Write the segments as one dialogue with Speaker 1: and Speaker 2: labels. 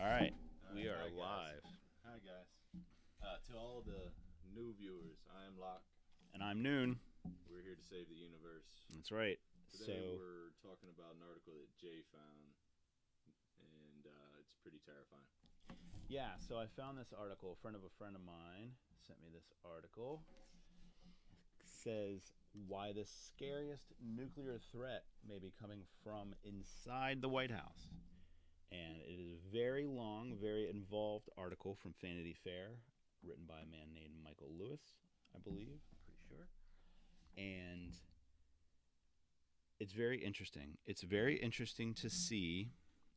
Speaker 1: All right, we are
Speaker 2: Hi guys.
Speaker 1: live,
Speaker 2: Hi guys. To all the new viewers, I am Locke.
Speaker 1: and I'm Noon.
Speaker 2: We're here to save the universe.
Speaker 1: That's right.
Speaker 2: Today
Speaker 1: So,
Speaker 2: we're talking about an article that Jay found, and it's pretty terrifying.
Speaker 1: yeah, so I found this article. A friend of mine sent me this article. It says why the scariest nuclear threat may be coming from inside the White House. And it is a very long, very involved article from Vanity Fair, written by a man named Michael Lewis, I believe. Pretty sure. And it's very interesting. It's very interesting to see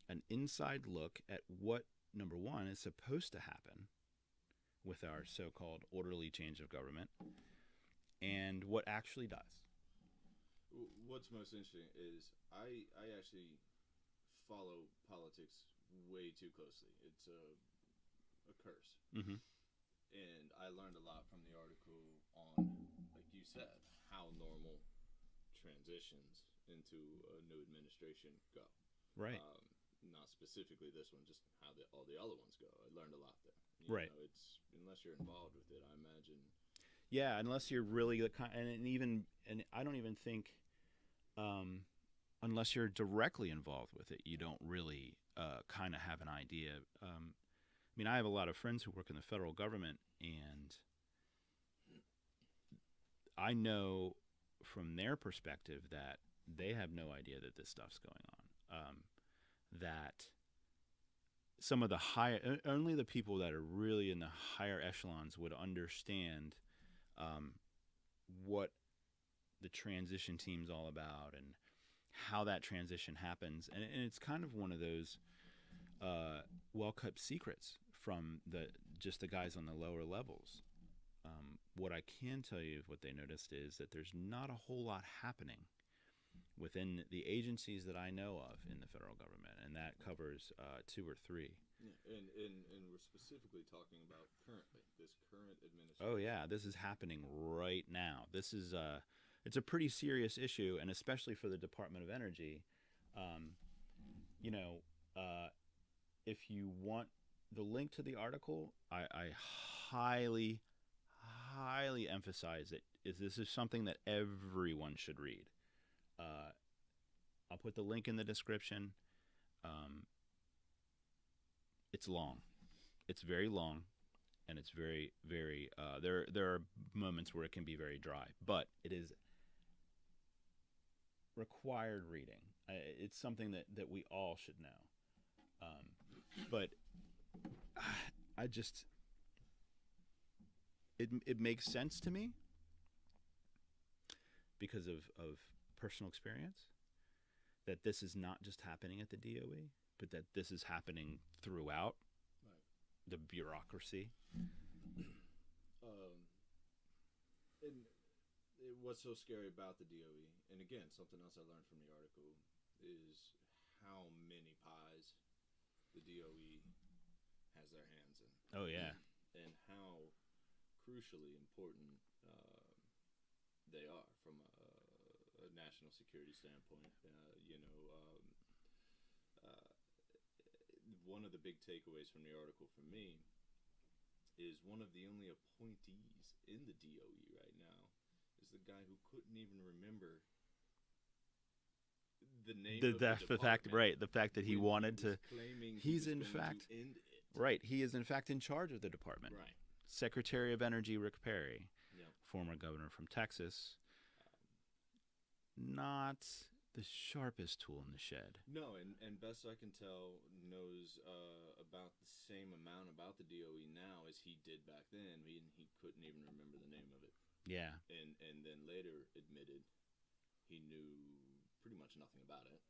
Speaker 1: an inside look at what, number one, is supposed to happen with our so called orderly change of government and what actually does.
Speaker 2: What's most interesting is I actually follow politics way too closely. It's a curse.
Speaker 1: Mm-hmm.
Speaker 2: And I learned a lot from the article on, like you said, how normal transitions into a new administration go.
Speaker 1: Right.
Speaker 2: Not specifically this one, just how all the other ones go. I learned a lot there.
Speaker 1: Right.
Speaker 2: It's unless you're involved with it, I imagine.
Speaker 1: Yeah, unless you're really the kind, and I don't even think, unless you're directly involved with it, you don't really kind of have an idea. I mean, I have a lot of friends who work in the federal government, and I know from their perspective that they have no idea that this stuff's going on. That some of the only the people that are really in the higher echelons would understand what the transition team's all about and how that transition happens. And it's kind of one of those well-kept secrets from just the guys on the lower levels. What I can tell you, what they noticed, is that there's not a whole lot happening within the agencies that I know of in the federal government, and that covers two or three.
Speaker 2: Yeah, and we're specifically talking about currently this current administration.
Speaker 1: Oh yeah, this is happening right now. This is it's a pretty serious issue, and especially for the Department of Energy. Um, you know, if you want the link to the article, I highly emphasize it. This is something that everyone should read. Uh, I'll put the link in the description. Um, it's long. It's very long, and it's very. There are moments where it can be very dry, but it is required reading. It's something that we all should know. But I just it makes sense to me because of personal experience that this is not just happening at the DOE, but that this is happening throughout
Speaker 2: Right.
Speaker 1: the bureaucracy.
Speaker 2: Um, and what's so scary about the DOE, and again, something else I learned from the article, is how many pies the DOE has their hands in,
Speaker 1: Oh yeah,
Speaker 2: and how crucially important they are from a national security standpoint. One of the big takeaways from the article for me is one of the only appointees in the DOE right now is the guy who couldn't even remember the name of the
Speaker 1: the fact,
Speaker 2: department
Speaker 1: right? The fact that he
Speaker 2: when
Speaker 1: wanted
Speaker 2: was
Speaker 1: to.
Speaker 2: claiming he
Speaker 1: He's
Speaker 2: was
Speaker 1: in
Speaker 2: going
Speaker 1: fact
Speaker 2: to end it.
Speaker 1: right. He is in fact in charge of the department.
Speaker 2: Right.
Speaker 1: Secretary of Energy Rick Perry,
Speaker 2: Yeah.
Speaker 1: former governor from Texas, not the sharpest tool in the shed.
Speaker 2: No, and best I can tell, knows about the same amount about the DOE now as he did back then. He couldn't even remember the name of it,
Speaker 1: Yeah,
Speaker 2: and then later admitted he knew pretty much nothing about it.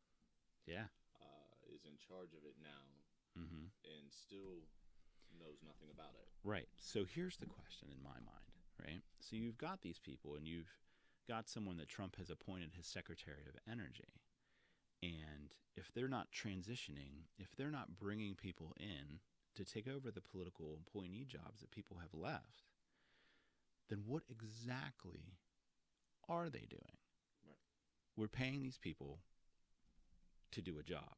Speaker 1: yeah.
Speaker 2: Is in charge of it now,
Speaker 1: Mm-hmm.
Speaker 2: and still knows nothing about it.
Speaker 1: Right. So here's the question in my mind, right? So you've got these people, and you've got someone that Trump has appointed his Secretary of Energy. And if they're not transitioning, if they're not bringing people in to take over the political appointee jobs that people have left, then what exactly are they doing?
Speaker 2: Right.
Speaker 1: We're paying these people to do a job.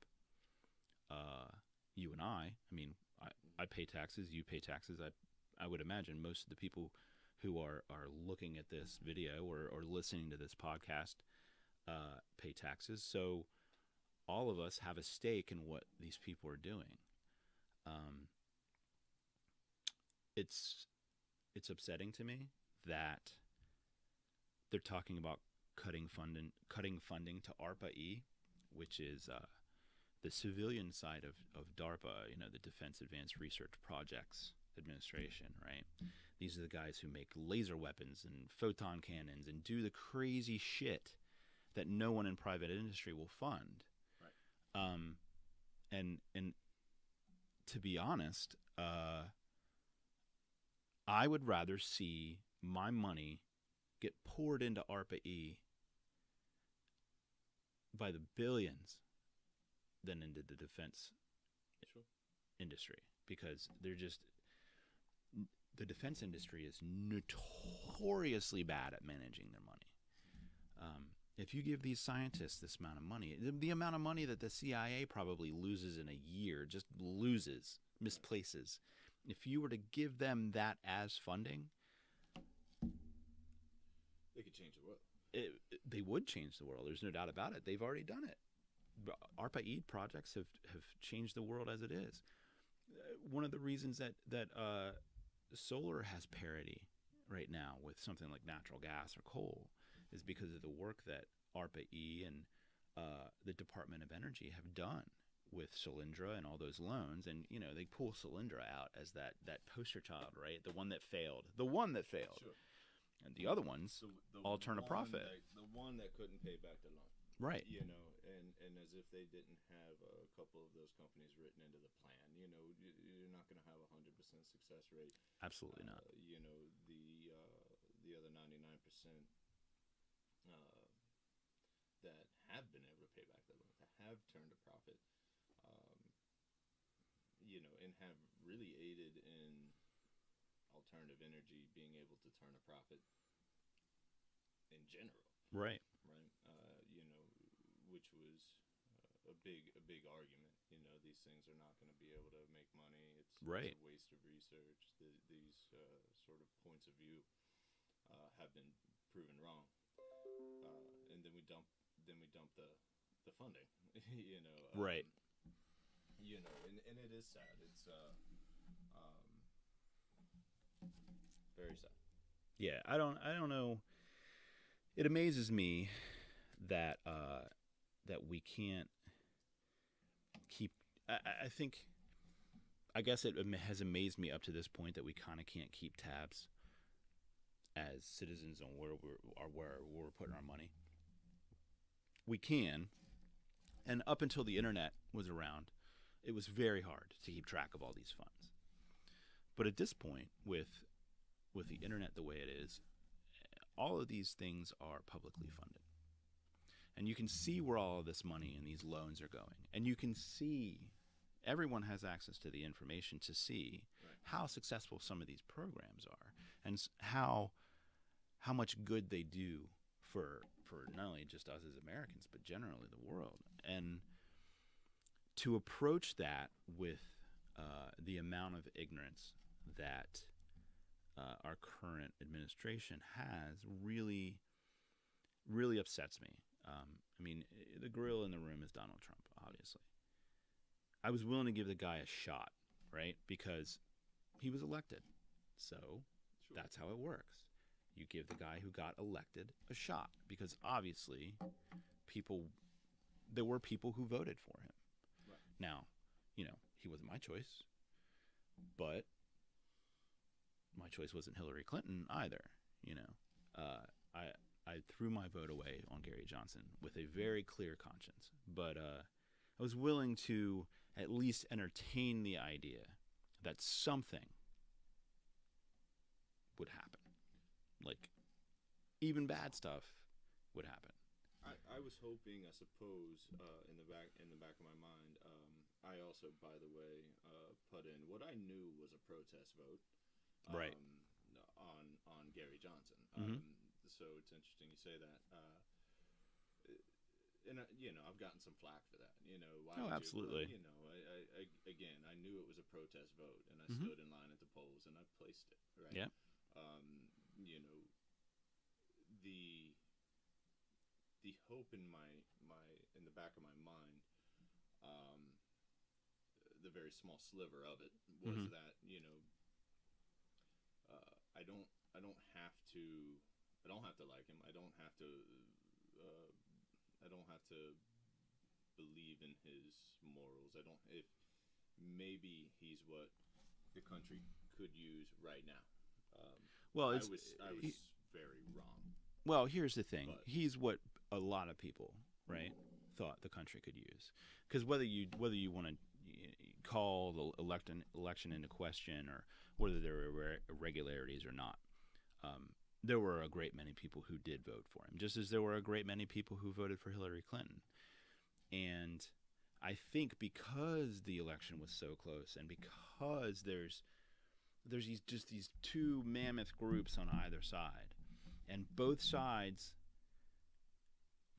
Speaker 1: Uh, you and I mean, I pay taxes, you pay taxes. I would imagine most of the people who are looking at this video or listening to this podcast pay taxes. So all of us have a stake in what these people are doing. It's upsetting to me that they're talking about cutting funding to ARPA-E, which is the civilian side of DARPA, the Defense Advanced Research Projects Administration, right? These are the guys who make laser weapons and photon cannons and do the crazy shit that no one in private industry will fund.
Speaker 2: Right.
Speaker 1: And to be honest, I would rather see my money get poured into ARPA-E by the billions than into the defense industry, because the defense industry is notoriously bad at managing their money. If you give these scientists this amount of money, the amount of money that the CIA probably loses in a year, just misplaces. If you were to give them that as funding,
Speaker 2: they could change the world.
Speaker 1: They would change the world. There's no doubt about it. They've already done it. ARPA-E projects have changed the world as it is. One of the reasons that solar has parity right now with something like natural gas or coal is because of the work that ARPA-E and the Department of Energy have done with Solyndra and all those loans. And, they pull Solyndra out as that poster child, right? The one that failed.
Speaker 2: Sure.
Speaker 1: And the other ones all turn a profit.
Speaker 2: The one that couldn't pay back the loan.
Speaker 1: Right.
Speaker 2: And as if they didn't have a couple of those companies written into the plan. You're not going to have a 100% success rate.
Speaker 1: Absolutely not.
Speaker 2: The other 99% that have been able to pay back the loan, that have turned a profit, and have really aided in alternative energy being able to turn a profit in general.
Speaker 1: Right.
Speaker 2: Which was a big argument. These things are not going to be able to make money. It's
Speaker 1: right.
Speaker 2: It's a waste of research. These sort of points of view have been proven wrong. And then we dump the funding.
Speaker 1: Right.
Speaker 2: And it is sad. It's very sad.
Speaker 1: Yeah, I don't know. It amazes me that that we can't keep. I guess it has amazed me up to this point that we kind of can't keep tabs as citizens on where we're putting our money. We can, and up until the internet was around, it was very hard to keep track of all these funds. But at this point, with the internet the way it is, all of these things are publicly funded. And you can see where all of this money and these loans are going. And you can see, everyone has access to the information to see how successful some of these programs are and how much good they do for not only just us as Americans, but generally the world. And to approach that with the amount of ignorance that our current administration has really, really upsets me. The gorilla in the room is Donald Trump, obviously. I was willing to give the guy a shot, right? Because he was elected. So that's how it works. You give the guy who got elected a shot, because obviously there were people who voted for him.
Speaker 2: Right.
Speaker 1: Now, he wasn't my choice, but my choice wasn't Hillary Clinton either. I threw my vote away on Gary Johnson with a very clear conscience, but I was willing to at least entertain the idea that something would happen. Like, even bad stuff would happen.
Speaker 2: I was hoping, I suppose, in the back of my mind, I also, by the way, put in what I knew was a protest vote,
Speaker 1: right,
Speaker 2: on Gary Johnson.
Speaker 1: Mm-hmm.
Speaker 2: So it's interesting you say that. And I've gotten some flack for that. Why
Speaker 1: absolutely.
Speaker 2: I again, I knew it was a protest vote, and I
Speaker 1: Mm-hmm.
Speaker 2: stood in line at the polls, and I placed it. Right.
Speaker 1: Yeah.
Speaker 2: You know, the hope in in the back of my mind, um, the very small sliver of it was
Speaker 1: Mm-hmm.
Speaker 2: that I don't have to like him. I don't have to uh, I don't have to believe in his morals. I don't if maybe he's what the country could use right now.
Speaker 1: Well,
Speaker 2: I was very wrong.
Speaker 1: well. Here's the thing.
Speaker 2: But
Speaker 1: He's what a lot of people, right, thought the country could use. Because whether you want to call the election into question, or whether there were irregularities or not, there were a great many people who did vote for him, just as there were a great many people who voted for Hillary Clinton. And I think because the election was so close, and because there's these two mammoth groups on either side, and both sides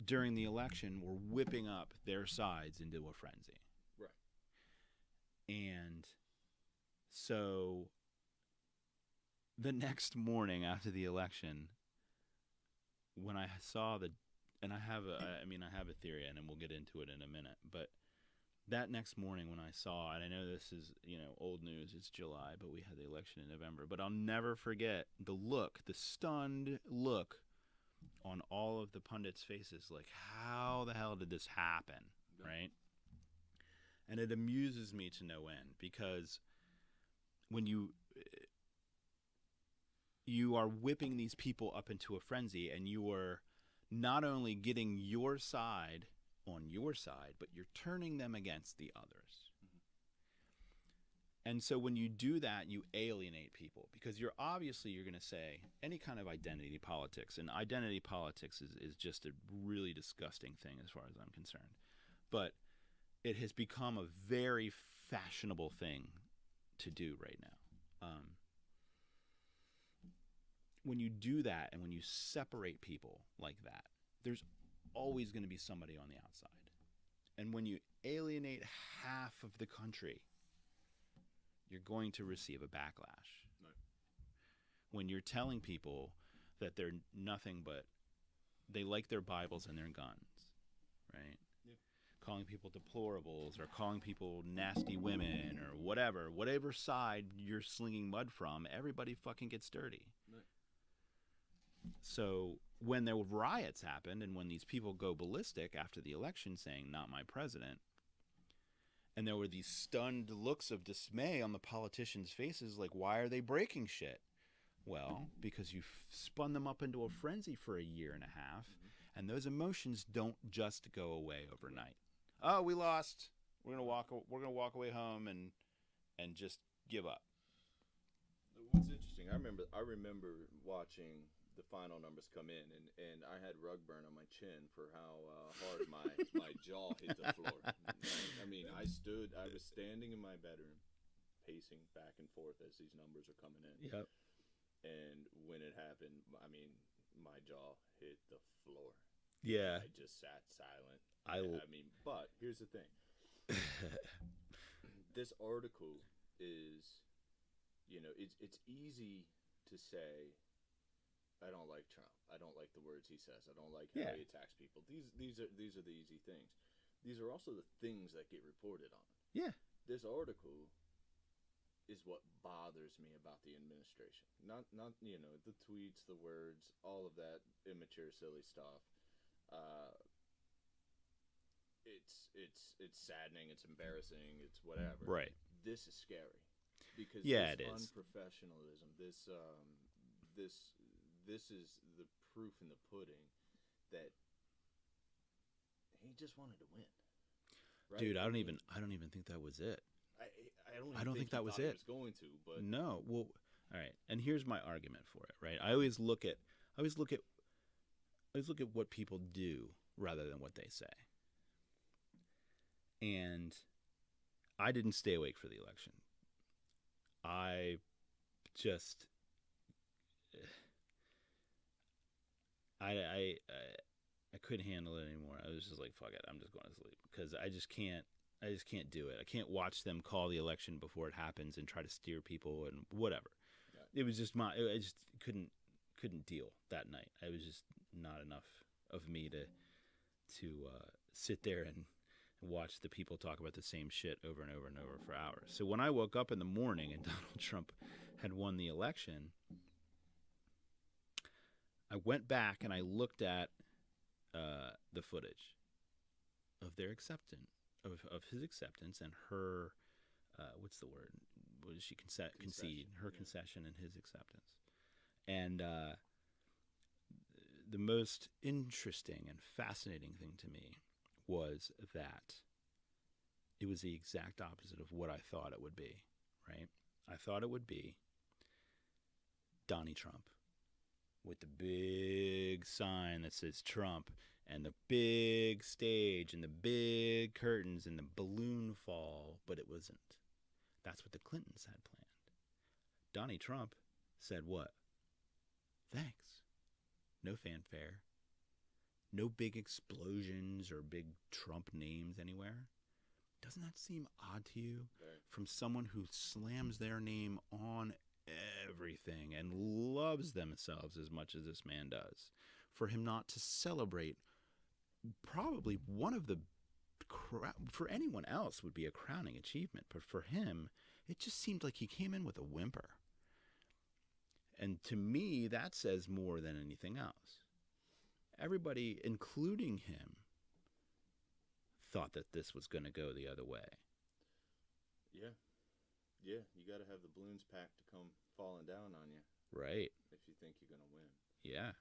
Speaker 1: during the election were whipping up their sides into a frenzy.
Speaker 2: right.
Speaker 1: And so the next morning after the election, when I saw and I have a theory, and we'll get into it in a minute, but that next morning when I saw, and I know this is, old news, it's July, but we had the election in November, but I'll never forget the stunned look on all of the pundits' faces, like, how the hell did this happen, right? And it amuses me to no end, because when you are whipping these people up into a frenzy, and you are not only getting your side on your side, but you're turning them against the others. And so when you do that, you alienate people, because you're going to say any kind of identity politics, and identity politics is just a really disgusting thing as far as I'm concerned. But it has become a very fashionable thing to do right now. When you do that, and when you separate people like that, there's always going to be somebody on the outside. And when you alienate half of the country, you're going to receive a backlash.
Speaker 2: Right.
Speaker 1: When you're telling people that they're nothing but, they like their Bibles and their guns, right?
Speaker 2: Yeah.
Speaker 1: Calling people deplorables, or calling people nasty women, or whatever side you're slinging mud from, everybody fucking gets dirty.
Speaker 2: Right.
Speaker 1: So when the riots happened, and when these people go ballistic after the election saying, "Not my president," and there were these stunned looks of dismay on the politicians' faces, like, why are they breaking shit? Well, because you spun them up into a frenzy for a year and a half, and those emotions don't just go away overnight. Oh, we lost. We're gonna walk away home and just give up.
Speaker 2: What's interesting, I remember watching the final numbers come in, and I had rug burn on my chin for how hard my jaw hit the floor. I mean, I was standing in my bedroom, pacing back and forth as these numbers are coming in.
Speaker 1: Yep.
Speaker 2: And when it happened, I mean, my jaw hit the floor.
Speaker 1: Yeah.
Speaker 2: I just sat silent. But here's the thing. This article is, it's easy to say, I don't like Trump. I don't like the words he says. I don't like how he attacks people. These are the easy things. These are also the things that get reported on.
Speaker 1: Yeah.
Speaker 2: This article is what bothers me about the administration. Not the tweets, the words, all of that immature, silly stuff. It's saddening. It's embarrassing. It's whatever.
Speaker 1: Right.
Speaker 2: This is scary because
Speaker 1: it
Speaker 2: this
Speaker 1: is.
Speaker 2: Unprofessionalism. This is the proof in the pudding that he just wanted to win. Right?
Speaker 1: Dude, I don't even think that was it.
Speaker 2: I don't think that was it. He was going to, but
Speaker 1: no. Well, all right. And here's my argument for it. Right. I always look at what people do rather than what they say. And I didn't stay awake for the election. I just I couldn't handle it anymore. I was just like, fuck it, I'm just going to sleep, because I just can't. I just can't do it. I can't watch them call the election before it happens and try to steer people and whatever.
Speaker 2: Yeah.
Speaker 1: It was just I just couldn't deal that night. I was just not enough of me to sit there and watch the people talk about the same shit over and over and over for hours. So when I woke up in the morning and Donald Trump had won the election, I went back and I looked at the footage of their acceptance, of his acceptance and her, what's the word? What did she concede? Her concession and his acceptance. And the most interesting and fascinating thing to me was that it was the exact opposite of what I thought it would be, right? I thought it would be Donnie Trump with the big sign that says Trump and the big stage and the big curtains and the balloon fall, but it wasn't. That's what the Clintons had planned. Donnie Trump said what? Thanks. No fanfare. No big explosions or big Trump names anywhere. Doesn't that seem odd to you? From someone who slams their name on everything and loves themselves as much as this man does. For him not to celebrate probably one of the, for anyone else would be a crowning achievement, but for him, it just seemed like he came in with a whimper. And to me, that says more than anything else. Everybody, including him, thought that this was going to go the other way.
Speaker 2: Yeah. Yeah, you got to have the balloons packed to come falling down on you.
Speaker 1: Right.
Speaker 2: If you think you're going to win.
Speaker 1: Yeah.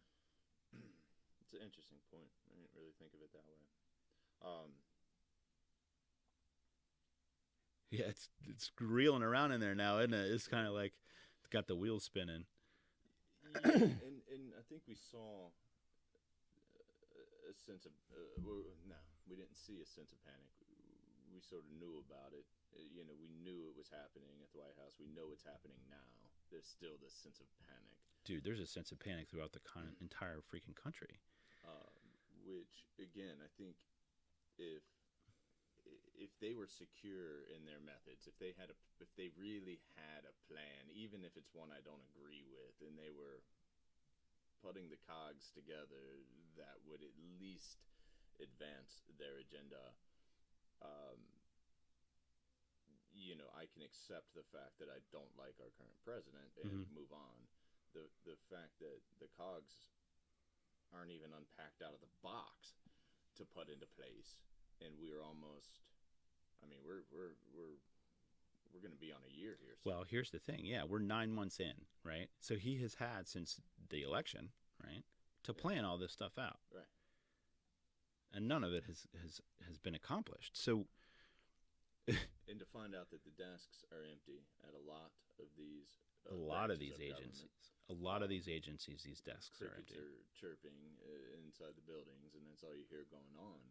Speaker 2: It's an interesting point. I didn't really think of it that way.
Speaker 1: Yeah, it's reeling around in there now, isn't it? It's kind of like it's got the wheels spinning.
Speaker 2: Yeah, and I think we saw a sense of no, we didn't see a sense of panic. We sort of knew about it. We knew it was happening at the White House. We know it's happening now. There's still this sense of panic.
Speaker 1: Dude, there's a sense of panic throughout the entire freaking country.
Speaker 2: Which, again, I think if they were secure in their methods, if they really had a plan, even if it's one I don't agree with, and they were putting the cogs together that would at least advance their agenda, I can accept the fact that I don't like our current president and move on. The fact that the cogs aren't even unpacked out of the box to put into place, and we're almost, we're going to be on a year here. So.
Speaker 1: Well, here's the thing. Yeah, we're 9 months in, right? So he has had since the election, right, to plan all this stuff out.
Speaker 2: Right.
Speaker 1: And none of it has been accomplished. So
Speaker 2: and to find out that the desks are empty at a lot of these
Speaker 1: agencies. A lot of these agencies, these desks are empty.
Speaker 2: Crickets are chirping inside the buildings, and that's all you hear going on.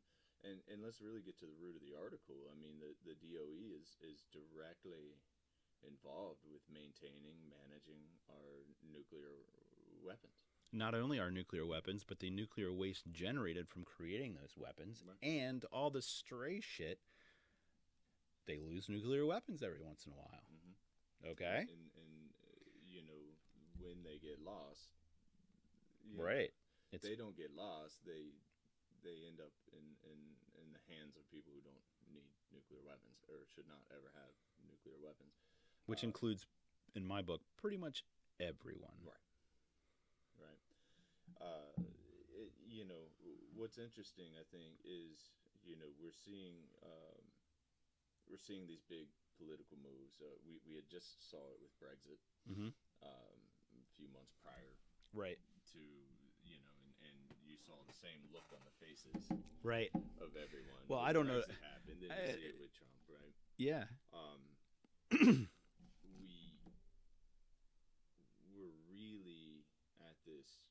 Speaker 2: And let's really get to the root of the article. I mean, the DOE is directly involved with maintaining, managing our nuclear weapons.
Speaker 1: Not only our nuclear weapons, but the nuclear waste generated from creating those weapons,
Speaker 2: right.
Speaker 1: And all the stray shit. They lose nuclear weapons every once in a while.
Speaker 2: Mm-hmm.
Speaker 1: Okay?
Speaker 2: And when they get lost,
Speaker 1: right?
Speaker 2: They don't get lost. They end up in the hands of people who don't need nuclear weapons or should not ever have nuclear weapons.
Speaker 1: Which includes, in my book, pretty much everyone.
Speaker 2: Right. What's interesting, I think, is we're seeing these big political moves. We had just saw it with Brexit a few months prior,
Speaker 1: right?
Speaker 2: To and you saw the same look on the faces,
Speaker 1: right,
Speaker 2: of everyone.
Speaker 1: Well, I don't know.
Speaker 2: Brexit happened, then you see it with Trump, right?
Speaker 1: Yeah.
Speaker 2: We're really at this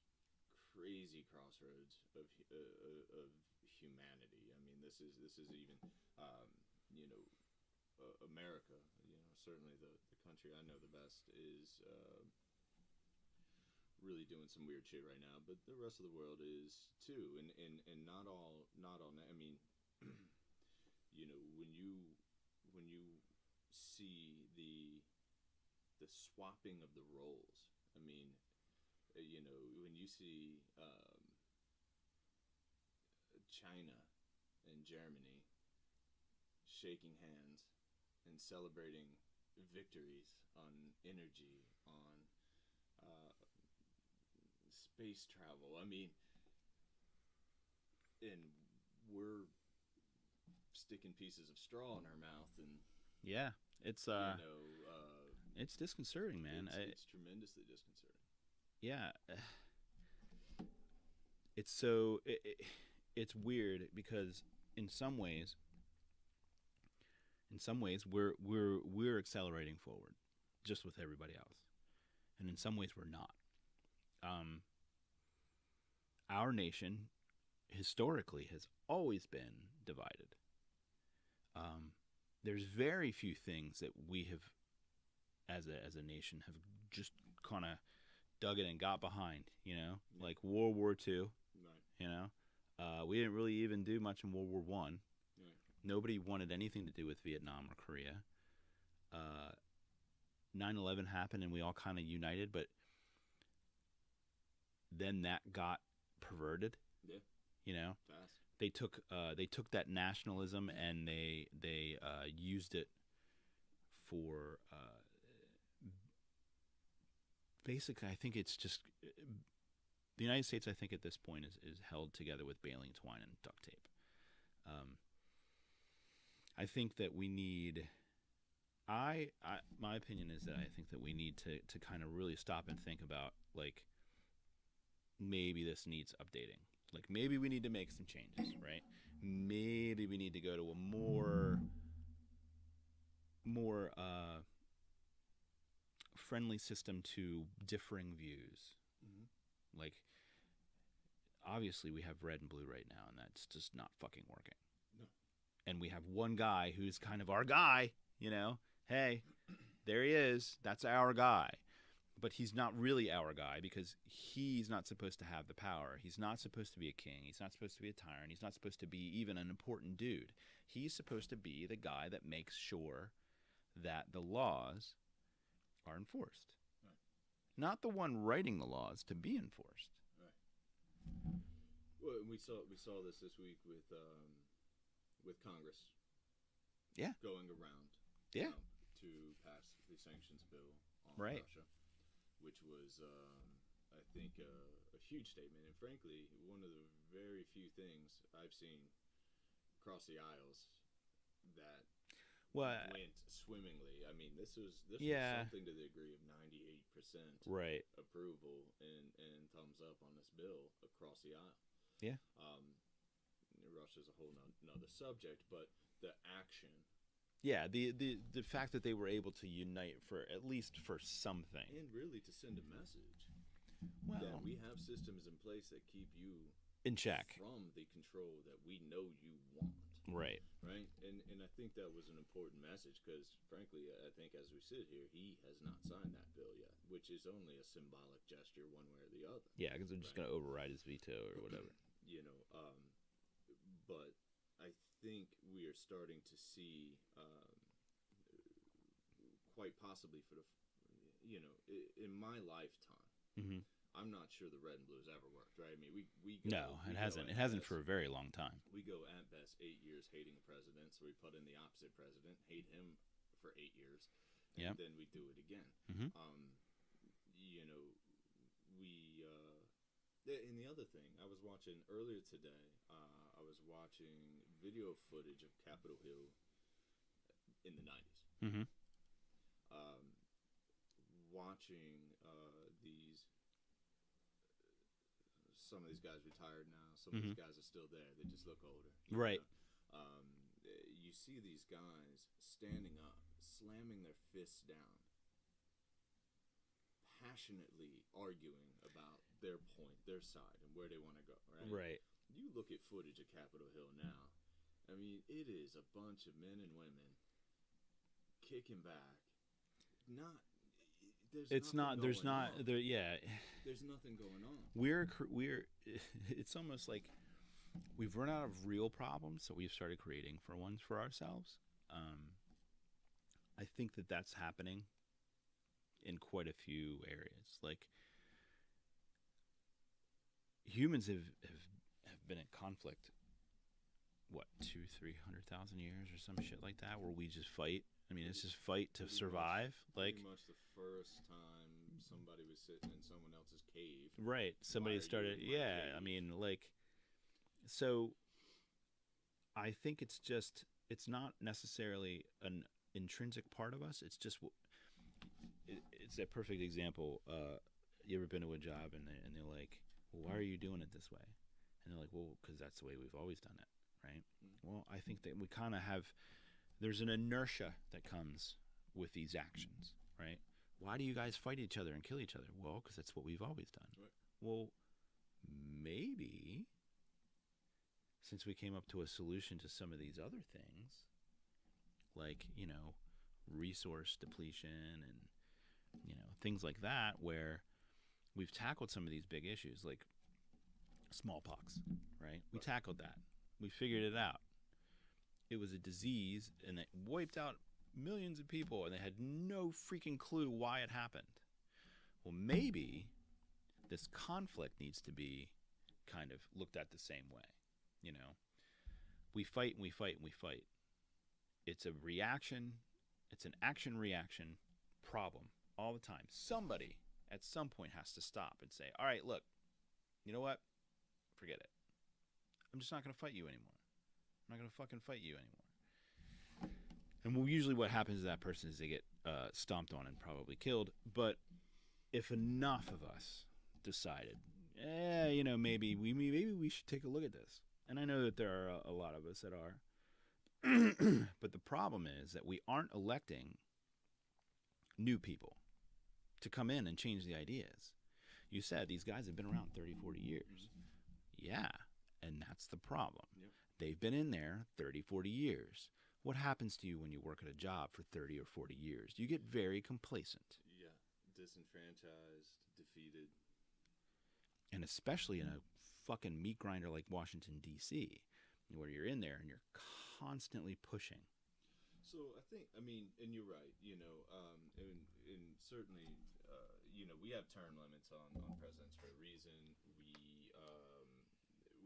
Speaker 2: crazy crossroads of humanity. I mean, this is even America. Certainly the country I know the best is really doing some weird shit right now, but the rest of the world is too. And not all. I mean, you know, when you see the swapping of the roles. I mean, you know, when you see China and Germany shaking hands and celebrating victories on energy, on space travel. I mean, and we're sticking pieces of straw in our mouth, and
Speaker 1: Yeah, it's it's disconcerting, man.
Speaker 2: it's tremendously disconcerting.
Speaker 1: Yeah, it's so it's weird because in some ways, we're accelerating forward, just with everybody else, and in some ways we're not. Um, our nation historically has always been divided. Um, there's very few things that we have, as a nation, have just kind of dug it and got behind. You know, like World War II.
Speaker 2: Right.
Speaker 1: You know, we didn't really even do much in World War One.
Speaker 2: Right.
Speaker 1: Nobody wanted anything to do with Vietnam or Korea. 9/11 happened and we all kind of united, but then that got perverted.
Speaker 2: Yeah.
Speaker 1: You know,
Speaker 2: Fast.
Speaker 1: They took that nationalism and they used it for basically. I think it's just the United States. I think at this point is held together with baling twine and duct tape. I think that we need. My opinion is that I think that we need to kind of really stop and think about, like, maybe this needs updating. Like, maybe we need to make some changes, right? Maybe we need to go to a more friendly system to differing views.
Speaker 2: Mm-hmm.
Speaker 1: Like, obviously we have red and blue right now, and that's just not fucking working.
Speaker 2: No.
Speaker 1: And we have one guy who's kind of our guy, you know? Hey, there he is. That's our guy. But he's not really our guy because he's not supposed to have the power. He's not supposed to be a king. He's not supposed to be a tyrant. He's not supposed to be even an important dude. He's supposed to be the guy that makes sure that the laws are enforced.
Speaker 2: Right.
Speaker 1: Not the one writing the laws to be enforced.
Speaker 2: Right. Well, we saw this week with Congress.
Speaker 1: Yeah.
Speaker 2: Going around.
Speaker 1: Yeah.
Speaker 2: To pass the sanctions bill on
Speaker 1: right.
Speaker 2: Russia, which was, I think, a huge statement, and frankly, one of the very few things I've seen across the aisles that went swimmingly. I mean, this was something to the degree of 98%
Speaker 1: right.
Speaker 2: approval and thumbs up on this bill across the aisle.
Speaker 1: Yeah.
Speaker 2: Russia's a whole nother subject, but the action.
Speaker 1: Yeah, the fact that they were able to unite for at least for something,
Speaker 2: and really to send a message that we have systems in place that keep you
Speaker 1: in check
Speaker 2: from the control that we know you want.
Speaker 1: Right.
Speaker 2: Right. And I think that was an important message because, frankly, I think as we sit here, he has not signed that bill yet, which is only a symbolic gesture one way or the other.
Speaker 1: Yeah, because they're just going to override his veto or whatever.
Speaker 2: You know, but I think we are starting to see, quite possibly for the, you know, in my lifetime,
Speaker 1: mm-hmm.
Speaker 2: I'm not sure the red and blues ever worked, right? I mean, we go,
Speaker 1: no, it hasn't. It hasn't for a very long time.
Speaker 2: We go at best 8 years hating a president, so we put in the opposite president, hate him for 8 years, and then we do it again.
Speaker 1: Mm-hmm.
Speaker 2: You know, and the other thing, I was watching earlier today, I was watching video footage of Capitol Hill in the 90s.
Speaker 1: Mm-hmm.
Speaker 2: Watching some of these guys retired now, some of these guys are still there, they just look older.
Speaker 1: Right.
Speaker 2: You see these guys standing up, slamming their fists down, passionately arguing about their point, their side, and where they want to go, right?
Speaker 1: Right.
Speaker 2: You look at footage of Capitol Hill now, I mean, it is a bunch of men and women kicking back. There's nothing going on.
Speaker 1: It's almost like we've run out of real problems, so we've started creating for ones for ourselves. I think that that's happening in quite a few areas. Like humans have been in conflict, what, 300,000 years or some shit like that, where we just fight. I mean, it's just fight to survive. Like
Speaker 2: pretty much the first time somebody was sitting in someone else's cave.
Speaker 1: Right. Somebody started. Yeah. I mean, like, so I think it's just, it's not necessarily an intrinsic part of us. It's just, it's a perfect example. You ever been to a job and they're like, well, why are you doing it this way? And they're like, well, because that's the way we've always done it. Right. Mm-hmm. Well, I think that we kind of have, there's an inertia that comes with these actions. Right. Why do you guys fight each other and kill each other? Well, because that's what we've always done. Right. Well, maybe since we came up to a solution to some of these other things, like, you know, resource depletion and, you know, things like that, where we've tackled some of these big issues, like smallpox, right? We tackled that. We figured it out. It was a disease, and it wiped out millions of people, and they had no freaking clue why it happened. Well, maybe this conflict needs to be kind of looked at the same way. You know, we fight and we fight and we fight. It's a reaction. It's an action-reaction problem all the time. Somebody at some point has to stop and say, all right, look, you know what? Forget it. I'm just not going to fight you anymore. I'm not going to fucking fight you anymore. And usually what happens to that person is they get stomped on and probably killed. But if enough of us decided, you know, maybe we should take a look at this. And I know that there are a lot of us that are. But the problem is that we aren't electing new people to come in and change the ideas. You said these guys have been around 30, 40 years. Mm-hmm. Yeah, and that's the problem. Yep. They've been in there 30, 40 years. What happens to you when you work at a job for 30 or 40 years? You get very complacent.
Speaker 2: Yeah, disenfranchised, defeated.
Speaker 1: And especially in a fucking meat grinder like Washington, D.C., where you're in there and you're constantly pushing.
Speaker 2: So I think, I mean, and you're right, you know, and certainly, you know, we have term limits on presidents for a reason.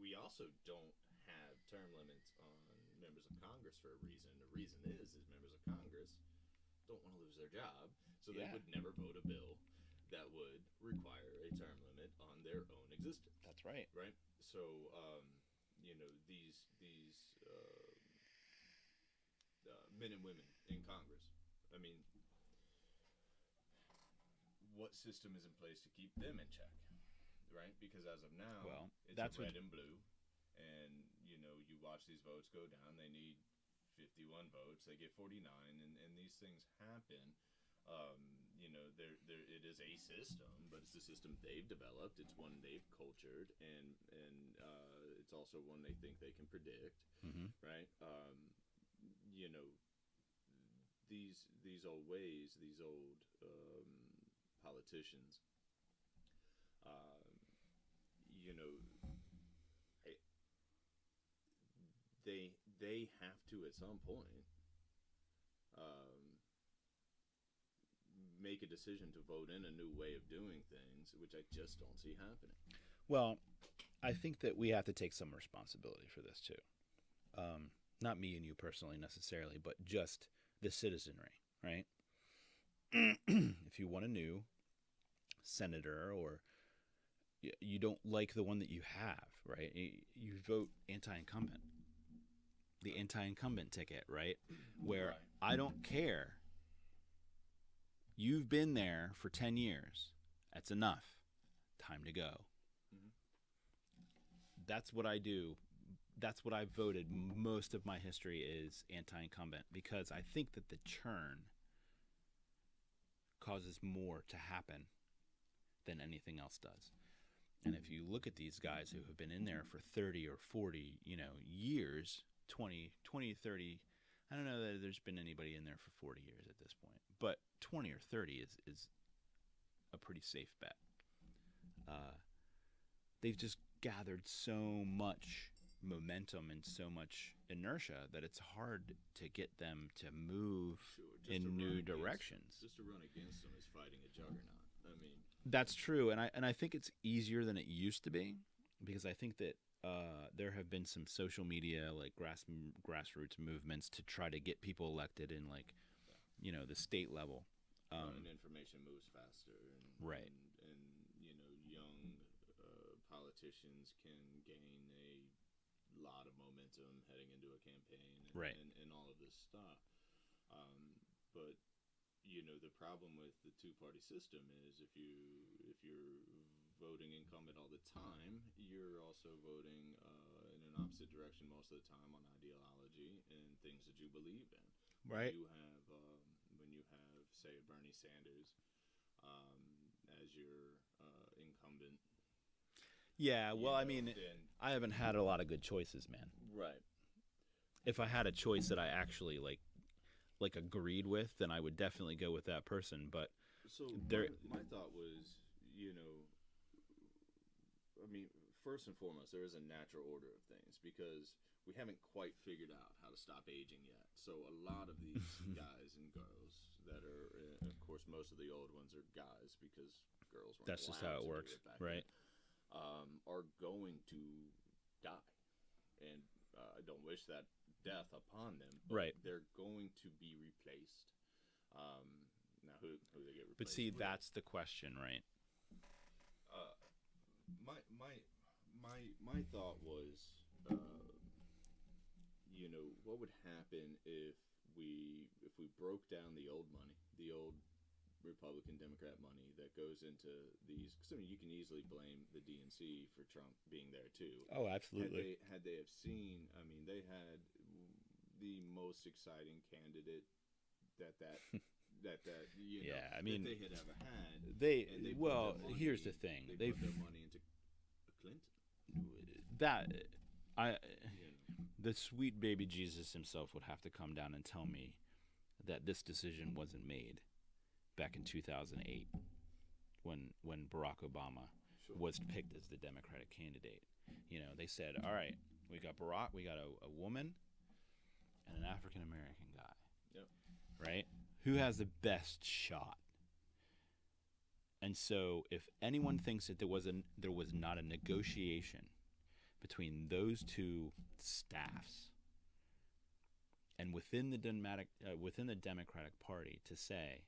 Speaker 2: We also don't have term limits on members of Congress for a reason. The reason is members of Congress don't want to lose their job, so they would never vote a bill that would require a term limit on their own existence.
Speaker 1: That's right.
Speaker 2: Right? So, you know, these men and women in Congress, I mean, what system is in place to keep them in check, right? Because as of now, it's red and blue, and, you know, you watch these votes go down. They need 51 votes. They get 49, and these things happen. You know, it is a system, but it's the system they've developed. It's one they've cultured, and it's also one they think they can predict, mm-hmm. right? You know, these old ways, these old politicians, you know, they have to at some point make a decision to vote in a new way of doing things, which I just don't see happening.
Speaker 1: Well, I think that we have to take some responsibility for this too. Not me and you personally necessarily, but just the citizenry, right? If you want a new senator, or you don't like the one that you have, right? You vote anti-incumbent. The anti-incumbent ticket, right? Where I don't care. You've been there for 10 years. That's enough. Time to go. Mm-hmm. That's what I do. That's what I've voted. Most of my history is anti-incumbent, because I think that the churn causes more to happen than anything else does. And if you look at these guys who have been in there for 30 or 40, you know, years, 20, 30, I don't know that there's been anybody in there for 40 years at this point, but 20 or 30 is a pretty safe bet. They've just gathered so much momentum and so much inertia that it's hard to get them to move in new directions.
Speaker 2: Just to run against them is fighting a juggernaut. I mean,
Speaker 1: that's true, and I think it's easier than it used to be, because I think that there have been some social media like grassroots movements to try to get people elected in like, you know, the state level.
Speaker 2: And information moves faster, and,
Speaker 1: right?
Speaker 2: And you know, young politicians can gain a lot of momentum heading into a campaign, and,
Speaker 1: right?
Speaker 2: And all of this stuff. But you know, the problem with the two-party system is if you're voting incumbent all the time, you're also voting in an opposite direction most of the time on ideology and things that you believe in.
Speaker 1: Right.
Speaker 2: When you have, say, Bernie Sanders as your incumbent.
Speaker 1: Yeah, well, I mean, I haven't had a lot of good choices, man.
Speaker 2: Right.
Speaker 1: If I had a choice that I actually like agreed with, then I would definitely go with that person. But
Speaker 2: so my thought was, you know, I mean, first and foremost, there is a natural order of things because we haven't quite figured out how to stop aging yet. So a lot of these guys and girls that are, of course, most of the old ones are guys because girls weren't.
Speaker 1: That's just how it works, right?
Speaker 2: Are going to die, and I don't wish that death upon them. But
Speaker 1: right.
Speaker 2: They're going to be replaced. Now, who they get replaced?
Speaker 1: But see, that's the question, right?
Speaker 2: My thought was, you know, what would happen if we broke down the old money, the old Republican Democrat money that goes into these? Because I mean, you can easily blame the DNC for Trump being there too.
Speaker 1: Oh, absolutely.
Speaker 2: Had they have seen, I mean, they had the most exciting candidate that you know,
Speaker 1: I mean,
Speaker 2: that they had ever had.
Speaker 1: Here's the thing:
Speaker 2: they put their money into Clinton.
Speaker 1: The sweet baby Jesus himself would have to come down and tell me that this decision wasn't made back in 2008 when Barack Obama was picked as the Democratic candidate. You know, they said, all right, we got Barack, we got a woman and an African American guy.
Speaker 2: Yep.
Speaker 1: Right? Who has the best shot? And so if anyone thinks that there was not a negotiation between those two staffs and within the Democratic Party to say,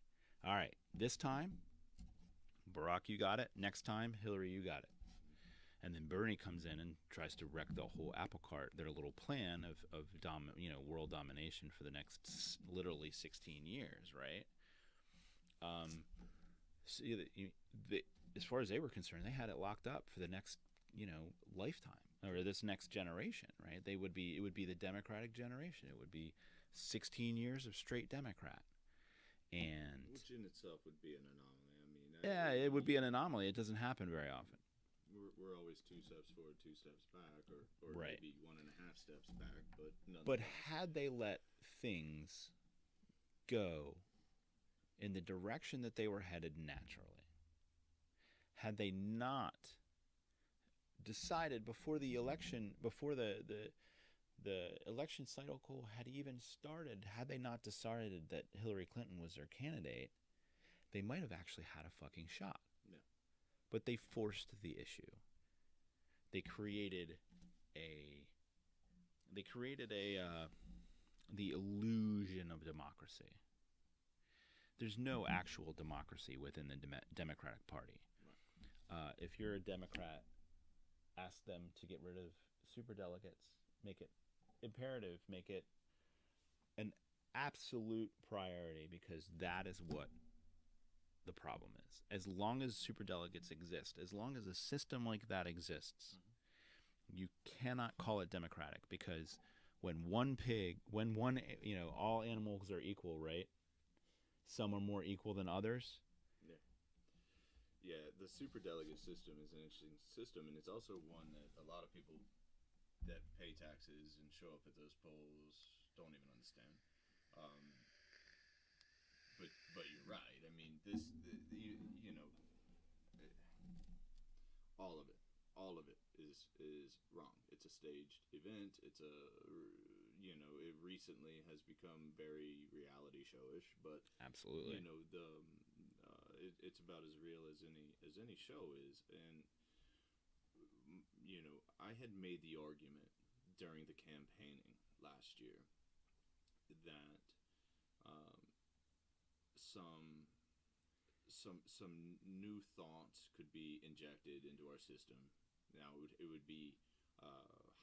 Speaker 1: all right, this time, Barack, you got it. Next time, Hillary, you got it. And then Bernie comes in and tries to wreck the whole apple cart, their little plan of world domination for the next literally 16 years, right? So as far as they were concerned, they had it locked up for the next, lifetime, or this next generation, right? It would be the Democratic generation. It would be 16 years of straight Democrat. And
Speaker 2: which in itself would be an anomaly. I mean,
Speaker 1: it would be an anomaly. It doesn't happen very often.
Speaker 2: We're always 2 steps forward, 2 steps back, or
Speaker 1: right.
Speaker 2: Maybe 1.5 steps back.
Speaker 1: But had they let things go in the direction that they were headed naturally, had they not decided before the election, before the election cycle had even started, had they not decided that Hillary Clinton was their candidate, they might have actually had a fucking shot.
Speaker 2: Yeah.
Speaker 1: But they forced the issue. They created the illusion of democracy. There's no actual democracy within the Democratic Party.
Speaker 2: Right.
Speaker 1: If you're a Democrat, ask them to get rid of superdelegates, make it imperative, make it an absolute priority, because that is what the problem is. As long as superdelegates exist, as long as a system like that exists, you cannot call it democratic, because when all animals are equal, right? Some are more equal than others.
Speaker 2: Yeah, the superdelegate system is an interesting system, and it's also one that a lot of people that pay taxes and show up at those polls don't even understand. But you're right. I mean, all of it is wrong. It's it's a staged event. It's a, it recently has become very reality showish, but
Speaker 1: Absolutely.
Speaker 2: it's about as real as any show is. And I had made the argument during the campaigning last year that um, some some new thoughts could be injected into our system. Now it would be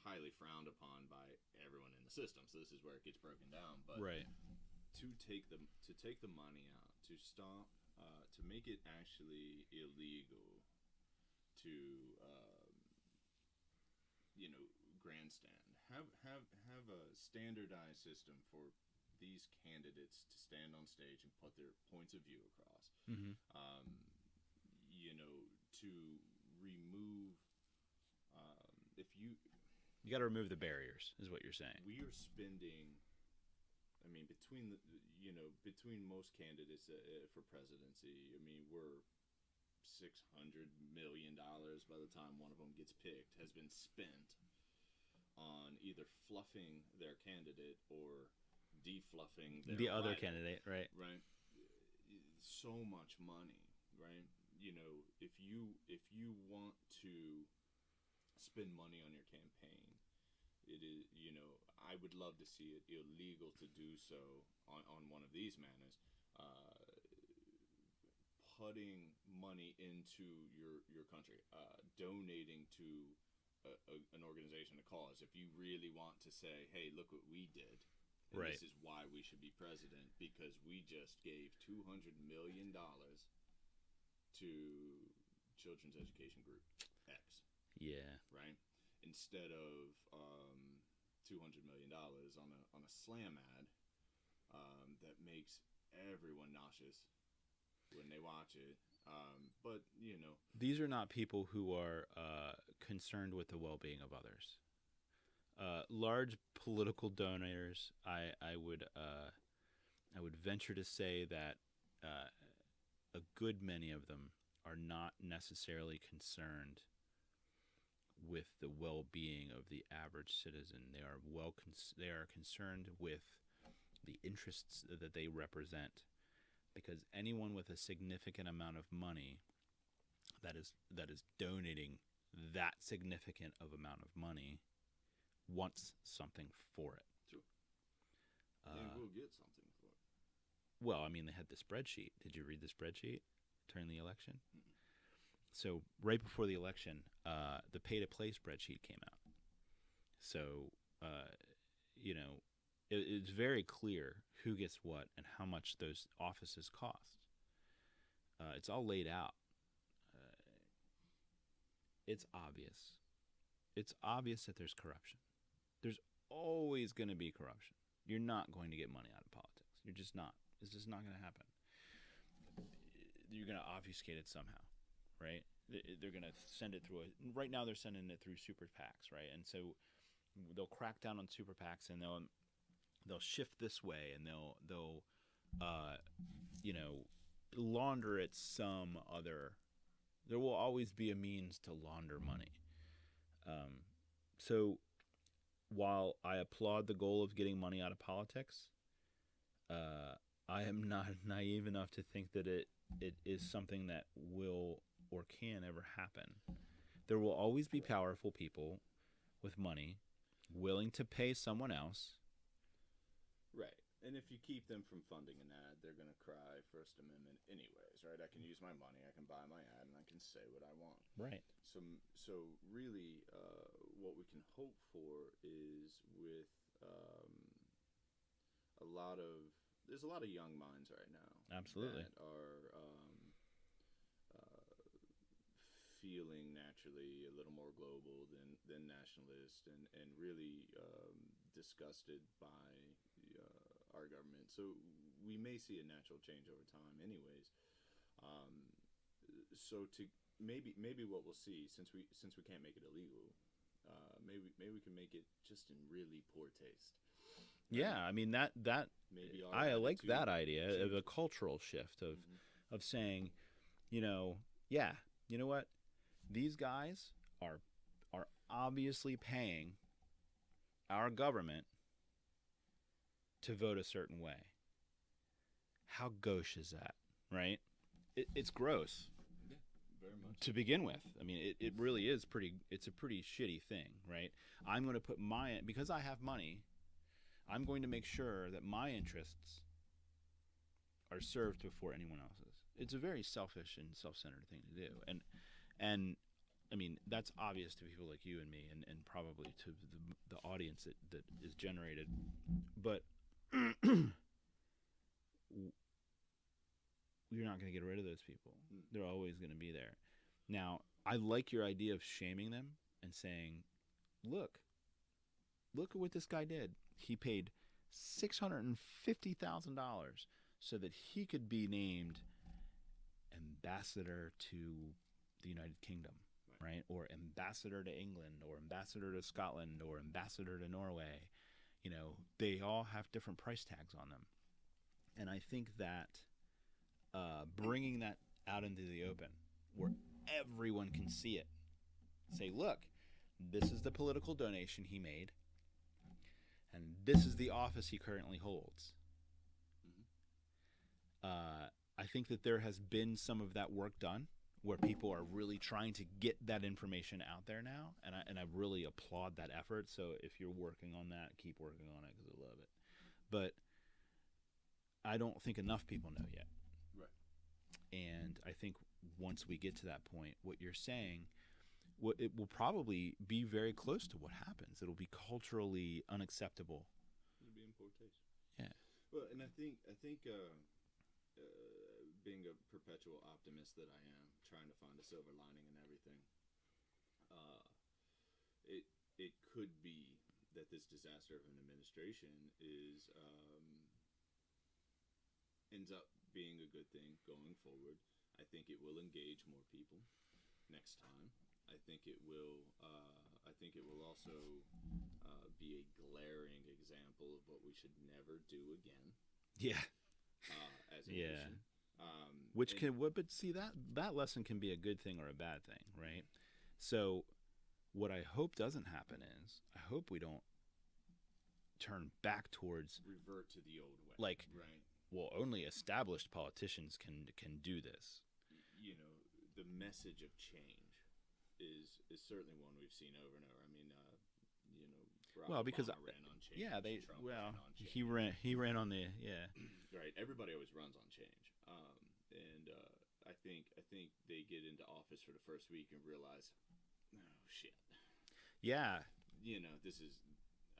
Speaker 2: highly frowned upon by everyone in the system. So this is where it gets broken down. But
Speaker 1: Right.
Speaker 2: to take the money out, to stop, to make it actually illegal to grandstand. Have a standardized system for these candidates to stand on stage and put their points of view across.
Speaker 1: Mm-hmm.
Speaker 2: Um, to remove if
Speaker 1: You got to remove the barriers, is what you're saying.
Speaker 2: we are spending. I mean, between most candidates for presidency, I mean, we're $600 million by the time one of them gets picked has been spent on either fluffing their candidate or defluffing their
Speaker 1: The other
Speaker 2: rival,
Speaker 1: candidate, right?
Speaker 2: right? So much money, right? If you want to spend money on your campaign, it is I would love to see it illegal to do so on one of these manners. Putting money into your country, donating to an organization, a cause. If you really want to say, hey, look what we did, and
Speaker 1: Right.
Speaker 2: this is why we should be president, because we just gave $200 million to Children's Education Group X,
Speaker 1: Yeah.
Speaker 2: right? Instead of $200 million on a slam ad that makes everyone nauseous when they watch it. But
Speaker 1: These are not people who are concerned with the well-being of others. Large political donors, I would venture to say that a good many of them are not necessarily concerned with the well-being of the average citizen. They are concerned with the interests that they represent, because anyone with a significant amount of money that is donating that significant of amount of money wants something for it.
Speaker 2: Sure. And we'll get something for it.
Speaker 1: Well, I mean, they had the spreadsheet. Did you read the spreadsheet during the election?
Speaker 2: Mm-mm.
Speaker 1: So right before the election, the pay-to-play spreadsheet came out. So, it's very clear who gets what and how much those offices cost. It's all laid out. It's obvious. It's obvious that there's corruption. There's always going to be corruption. You're not going to get money out of politics. You're just not. It's just not going to happen. You're going to obfuscate it somehow, right? They're going to send it through right now they're sending it through super PACs, right? And so they'll crack down on super PACs, and they'll shift this way, and they'll launder it some other. There will always be a means to launder money. So while I applaud the goal of getting money out of politics, I am not naive enough to think that it is something that will or can ever happen. There will always be powerful people with money willing to pay someone else.
Speaker 2: Right. And if you keep them from funding an ad, they're going to cry First Amendment anyways, right? I can use my money, I can buy my ad, and I can say what I want.
Speaker 1: Right.
Speaker 2: So really, what we can hope for is with there's a lot of young minds right now.
Speaker 1: Absolutely.
Speaker 2: That are feeling naturally a little more global than nationalist, and really disgusted by our government. So we may see a natural change over time anyways. So to maybe what we'll see, since we can't make it illegal, maybe we can make it just in really poor taste.
Speaker 1: Yeah, I mean that
Speaker 2: Maybe
Speaker 1: I like
Speaker 2: attitude
Speaker 1: that idea of
Speaker 2: changes.
Speaker 1: a cultural shift of
Speaker 2: Mhm.
Speaker 1: of saying, yeah, you know what? These guys are obviously paying our government to vote a certain way. How gauche is that, right? It's gross.
Speaker 2: Yeah, very much.
Speaker 1: To begin with. I mean, it really is it's a pretty shitty thing, right? I'm going to put because I have money, I'm going to make sure that my interests are served before anyone else's. It's a very selfish and self-centered thing to do. And I mean, that's obvious to people like you and me, and probably to the audience that is generated. But you're not going to get rid of those people. They're always going to be there. Now, I like your idea of shaming them and saying, look at what this guy did. He paid $650,000 so that he could be named ambassador to the United Kingdom, right? Or ambassador to England, or ambassador to Scotland, or ambassador to Norway. You know, they all have different price tags on them. And I think that bringing that out into the open where everyone can see it, say, look, this is the political donation he made, and this is the office he currently holds. I think that there has been some of that work done where people are really trying to get that information out there now, and I really applaud that effort. So if you're working on that, keep working on it, because I love it. But I don't think enough people know yet.
Speaker 2: Right.
Speaker 1: And I think once we get to that point, what you're saying, it will probably be very close to what happens. It'll be culturally unacceptable.
Speaker 2: It'll be in poor taste.
Speaker 1: Yeah.
Speaker 2: Well, and I think being a perpetual optimist that I am, trying to find a silver lining in everything, it could be that this disaster of an administration ends up being a good thing going forward. I think it will engage more people next time. I think it will also be a glaring example of what we should never do again.
Speaker 1: Yeah.
Speaker 2: As a nation.
Speaker 1: But see, that lesson can be a good thing or a bad thing, right? So what I hope doesn't happen is I hope we don't turn back towards
Speaker 2: revert to the old way.
Speaker 1: Like,
Speaker 2: right.
Speaker 1: Well, only established politicians can do this.
Speaker 2: You know, the message of change is certainly one we've seen over and over. I mean, Barack Obama ran on change.
Speaker 1: Yeah,
Speaker 2: Trump ran on change.
Speaker 1: He ran on the
Speaker 2: Right. Everybody always runs on change. And I think they get into office for the first week and realize, oh shit.
Speaker 1: Yeah.
Speaker 2: You know, this is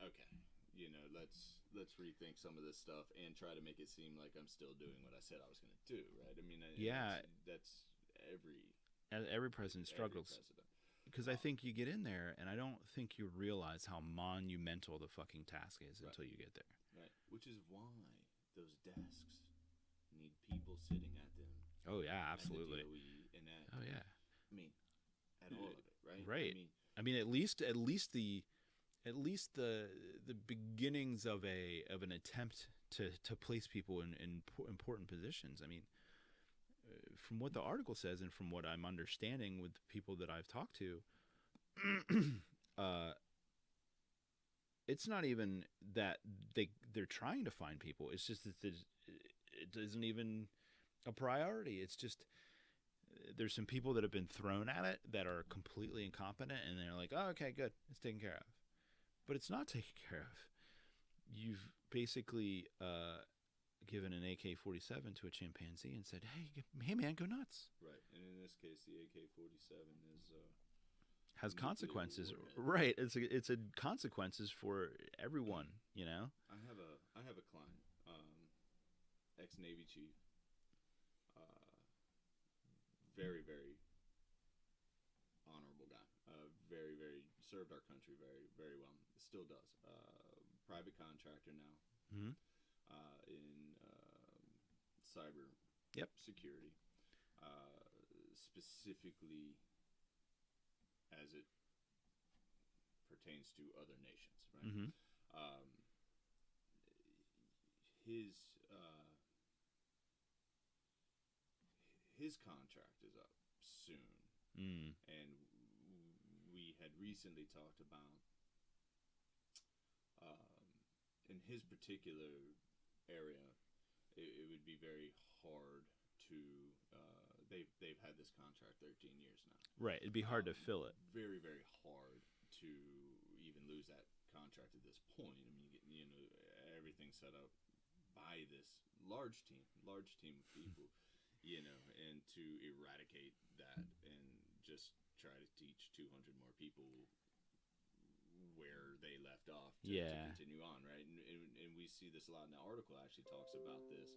Speaker 2: okay. You know, let's rethink some of this stuff and try to make it seem like I'm still doing what I said I was going to do. Right. I mean, that's every president struggles.
Speaker 1: Because I think you get in there, and I don't think you realize how monumental the fucking task is until you get there.
Speaker 2: Right. Which is why those desks need people sitting at them.
Speaker 1: Oh yeah, absolutely.
Speaker 2: I mean, at all of it, right?
Speaker 1: Right. I mean, at least the beginnings of an attempt to place people in important positions. I mean, from what the article says and from what I'm understanding with people that I've talked to, it's not even that they're trying to find people. It's just that it isn't even a priority. It's just there's some people that have been thrown at it that are completely incompetent, and they're like, oh, okay, good, it's taken care of. But it's not taken care of. You've basically given an AK-47 to a chimpanzee and said, hey man, go nuts.
Speaker 2: Right, and in this case, the AK-47
Speaker 1: has consequences. Right, it's a consequences for everyone. You know.
Speaker 2: I have a client, ex-Navy chief, very very honorable guy, very very served our country very very well. Still does. Private contractor now.
Speaker 1: Mm-hmm.
Speaker 2: In cyber security, specifically as it pertains to other nations, right?
Speaker 1: Mm-hmm.
Speaker 2: His contract is up soon, and we we had recently talked about um, in his particular area, it would be very hard to. They've had this contract 13 years now.
Speaker 1: Right. It'd be hard to fill it.
Speaker 2: Very, very hard to even lose that contract at this point. I mean, everything's set up by this large team of people, and to eradicate that and just try to teach 200 more people where they left off to continue on, right? And we see this a lot. And the article actually talks about this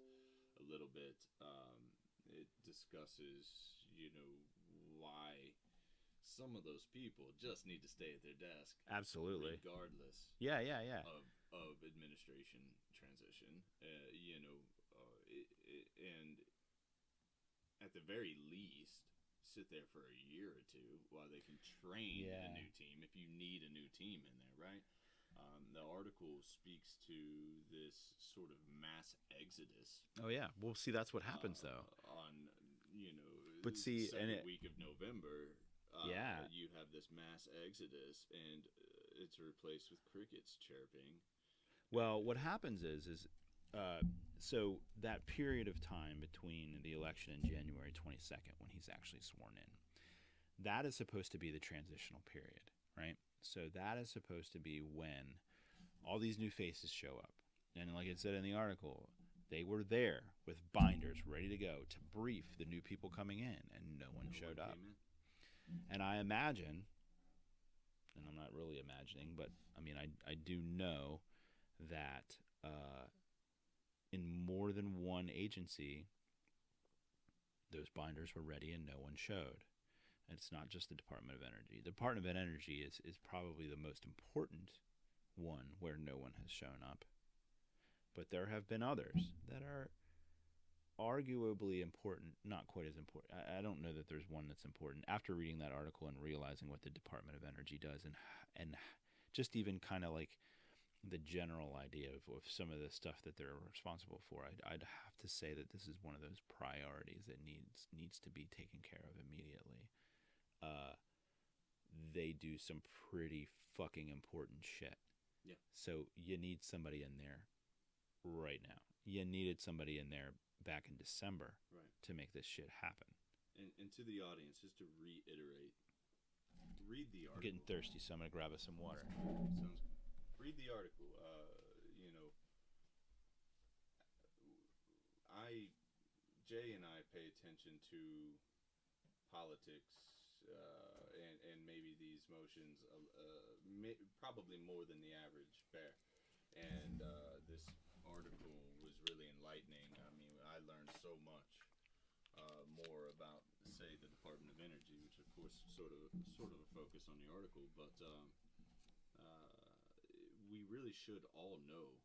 Speaker 2: a little bit. It discusses, why some of those people just need to stay at their desk.
Speaker 1: Absolutely.
Speaker 2: Regardless.
Speaker 1: Yeah.
Speaker 2: Of administration transition, and at the very least, sit there for a year or two while they can train a new team. If you need a new team in there, right? The article speaks to this sort of mass exodus.
Speaker 1: Oh yeah, well, see, that's what happens though.
Speaker 2: On
Speaker 1: but see,
Speaker 2: the second week of November, you have this mass exodus, and it's replaced with crickets chirping.
Speaker 1: Well, what happens is so that period of time between the election and January 22nd, when he's actually sworn in, that is supposed to be the transitional period, right? So that is supposed to be when all these new faces show up. And like it said in the article, they were there with binders ready to go to brief the new people coming in, and no one showed up. And I imagine, and I'm not really imagining, but I mean, I do know that in more than one agency, those binders were ready and no one showed. And it's not just the Department of Energy. The Department of Energy is probably the most important one where no one has shown up. But there have been others that are arguably important, not quite as important. I don't know that there's one that's important. After reading that article and realizing what the Department of Energy does and just even kind of like the general idea of some of the stuff that they're responsible for, I'd have to say that this is one of those priorities that needs to be taken care of immediately. They do some pretty fucking important shit.
Speaker 2: Yeah.
Speaker 1: So you need somebody in there right now. You needed somebody in there back in December to make this shit happen.
Speaker 2: And to the audience, just to reiterate, read the article.
Speaker 1: I'm getting thirsty, so I'm going to grab us some water.
Speaker 2: Sounds good. Read the article. Jay and I pay attention to politics and maybe these motions probably more than the average bear. And this article was really enlightening. I mean, I learned so much more about, say, the Department of Energy, which of course sort of a focus on the article, but we really should all know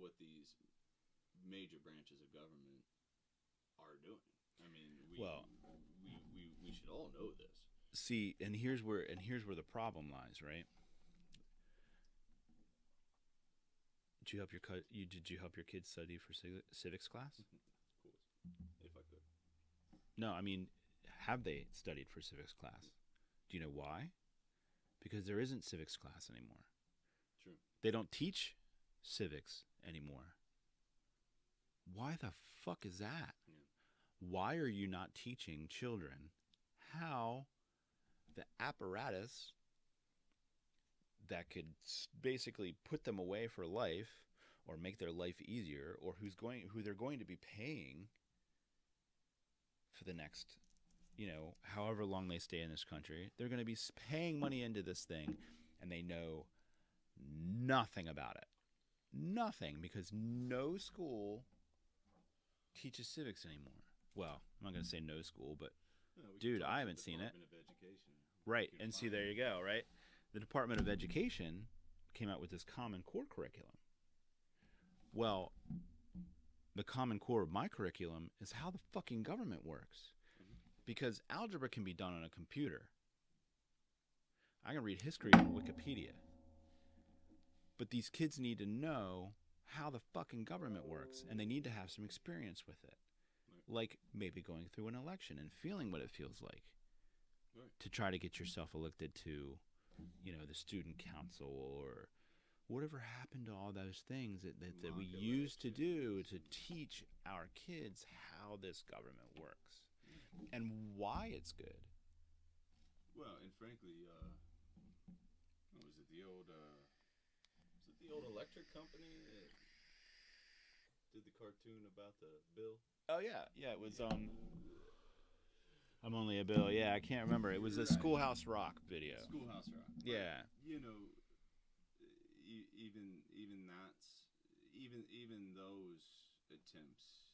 Speaker 2: what these major branches of government are doing. I mean, we should all know this.
Speaker 1: See, and here's where the problem lies, right? Did you help your kids study for civics class?
Speaker 2: Of course, if I could.
Speaker 1: No, I mean, have they studied for civics class? Do you know why? Because there isn't civics class anymore.
Speaker 2: True.
Speaker 1: They don't teach civics anymore. Why the fuck is that?
Speaker 2: Yeah.
Speaker 1: Why are you not teaching children how the apparatus that could basically put them away for life or make their life easier, or who they're going to be paying for the next, however long they stay in this country, they're going to be paying money into this thing, and they know nothing about it. Nothing, because no school teaches civics anymore. Well, I'm not going to say no school, but dude, I haven't seen it. Right, and see, there you go, right? The Department of Education came out with this Common Core curriculum. Well, the Common Core of my curriculum is how the fucking government works. Because algebra can be done on a computer. I can read history on Wikipedia. But these kids need to know how the fucking government works, and they need to have some experience with it. Like maybe going through an election and feeling what it feels like.
Speaker 2: Right.
Speaker 1: to try to get yourself elected to, the student council or whatever happened to all those things that we
Speaker 2: Mock
Speaker 1: used to do
Speaker 2: elections.
Speaker 1: to teach our kids how this government works and why it's good.
Speaker 2: Well, and frankly, what was it? The old electric company that did the cartoon about the bill?
Speaker 1: Oh yeah, it was I'm only a Bill. Yeah, I can't remember. It was a Schoolhouse Rock video.
Speaker 2: Schoolhouse Rock.
Speaker 1: Yeah.
Speaker 2: Even those attempts.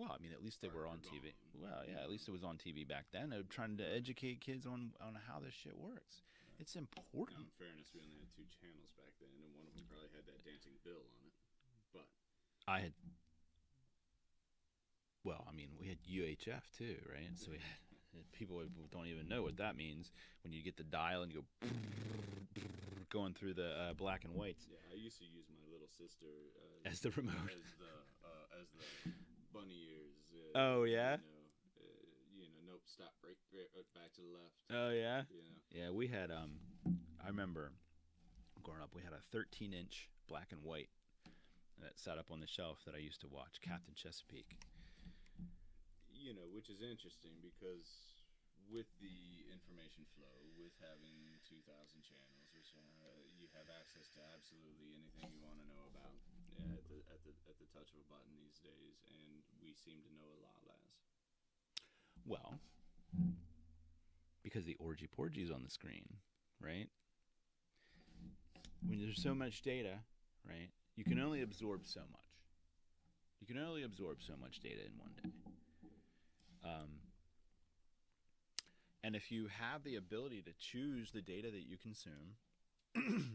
Speaker 1: Well, I mean, at least they were on TV.
Speaker 2: Gone.
Speaker 1: Well, yeah, at least it was on TV back then. They were trying to educate kids on how this shit works. It's important.
Speaker 2: Now, in fairness, we only had 2 channels back then, and one of them probably had that dancing bill on it. But
Speaker 1: I had. Well, I mean, we had UHF too, right? So we had, people don't even know what that means when you get the dial and you go going through the black and whites.
Speaker 2: Yeah, I used to use my little sister
Speaker 1: as the remote,
Speaker 2: as the bunny ears.
Speaker 1: Oh yeah.
Speaker 2: Nope, stop, break, back to the left.
Speaker 1: Oh yeah.
Speaker 2: Yeah.
Speaker 1: Yeah, we had I remember growing up, we had a 13-inch black and white that sat up on the shelf that I used to watch, Captain Chesapeake.
Speaker 2: Which is interesting because with the information flow, with having 2,000 channels, which you have access to absolutely anything you want to know about at the touch of a button these days, and we seem to know a lot less.
Speaker 1: Well, because the orgy-porgy's on the screen, right? When there's so much data, right, you can only absorb so much. You can only absorb so much data in one day. And if you have the ability to choose the data that you consume,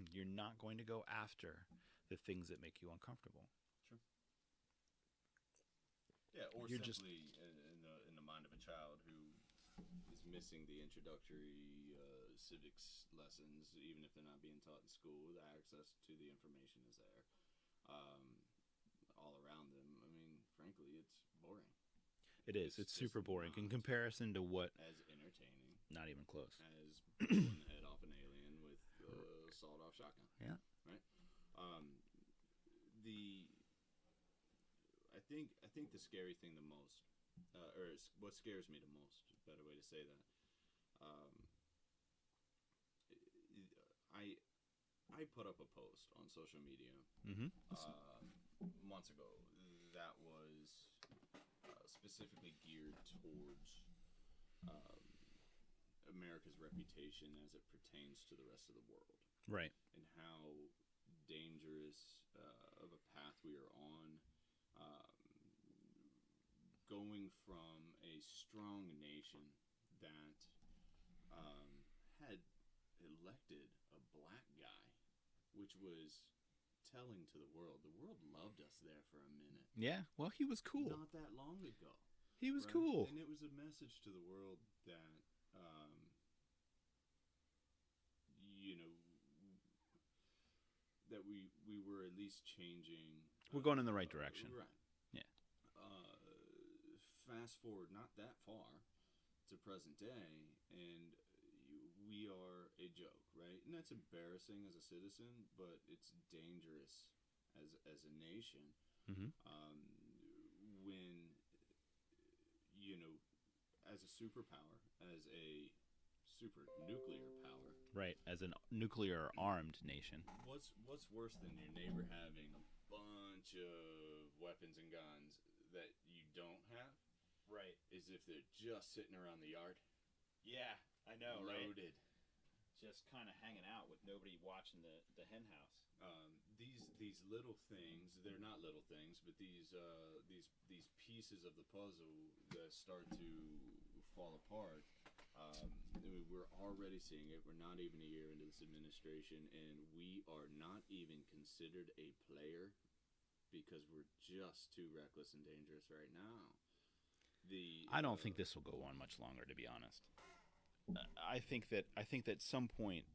Speaker 1: you're not going to go after the things that make you uncomfortable.
Speaker 2: Sure. Yeah, or
Speaker 1: You're
Speaker 2: simply in the mind of a child who is missing the introductory civics lessons, even if they're not being taught in school, the access to the information is there, all around them. I mean, frankly, it's boring.
Speaker 1: It is. It's super boring in comparison to what.
Speaker 2: As entertaining.
Speaker 1: Not even close.
Speaker 2: As blowing the head off an alien with a sawed-off shotgun.
Speaker 1: Yeah.
Speaker 2: Right. I think the scary thing the most, or what scares me the most, better way to say that. I put up a post on social media months ago that was specifically geared towards America's reputation as it pertains to the rest of the world.
Speaker 1: Right.
Speaker 2: And how dangerous of a path we are on, going from a strong nation that had elected a black guy, which was telling to the world. The world loved us there for a minute.
Speaker 1: Yeah, well, he was cool.
Speaker 2: Not that long ago.
Speaker 1: He was cool.
Speaker 2: And it was a message to the world that, that we were at least changing.
Speaker 1: We're going in the right direction.
Speaker 2: Right.
Speaker 1: Yeah.
Speaker 2: Fast forward not that far to present day, and we are a joke, right? And that's embarrassing as a citizen, but it's dangerous as a nation.
Speaker 1: Mm-hmm.
Speaker 2: When as a superpower, as a super nuclear power,
Speaker 1: right? As a nuclear armed nation,
Speaker 2: what's worse than your neighbor having a bunch of weapons and guns that you don't have?
Speaker 1: Right.
Speaker 2: Is if they're just sitting around the yard.
Speaker 1: Yeah, I know,
Speaker 2: loaded.
Speaker 1: Right? Just kind of hanging out with nobody watching the hen house.
Speaker 2: These little things, they're not little things, but these pieces of the puzzle that start to fall apart. We're already seeing it. We're not even a year into this administration, and we are not even considered a player because we're just too reckless and dangerous right now.
Speaker 1: I don't think this will go on much longer, to be honest. I think that at some point,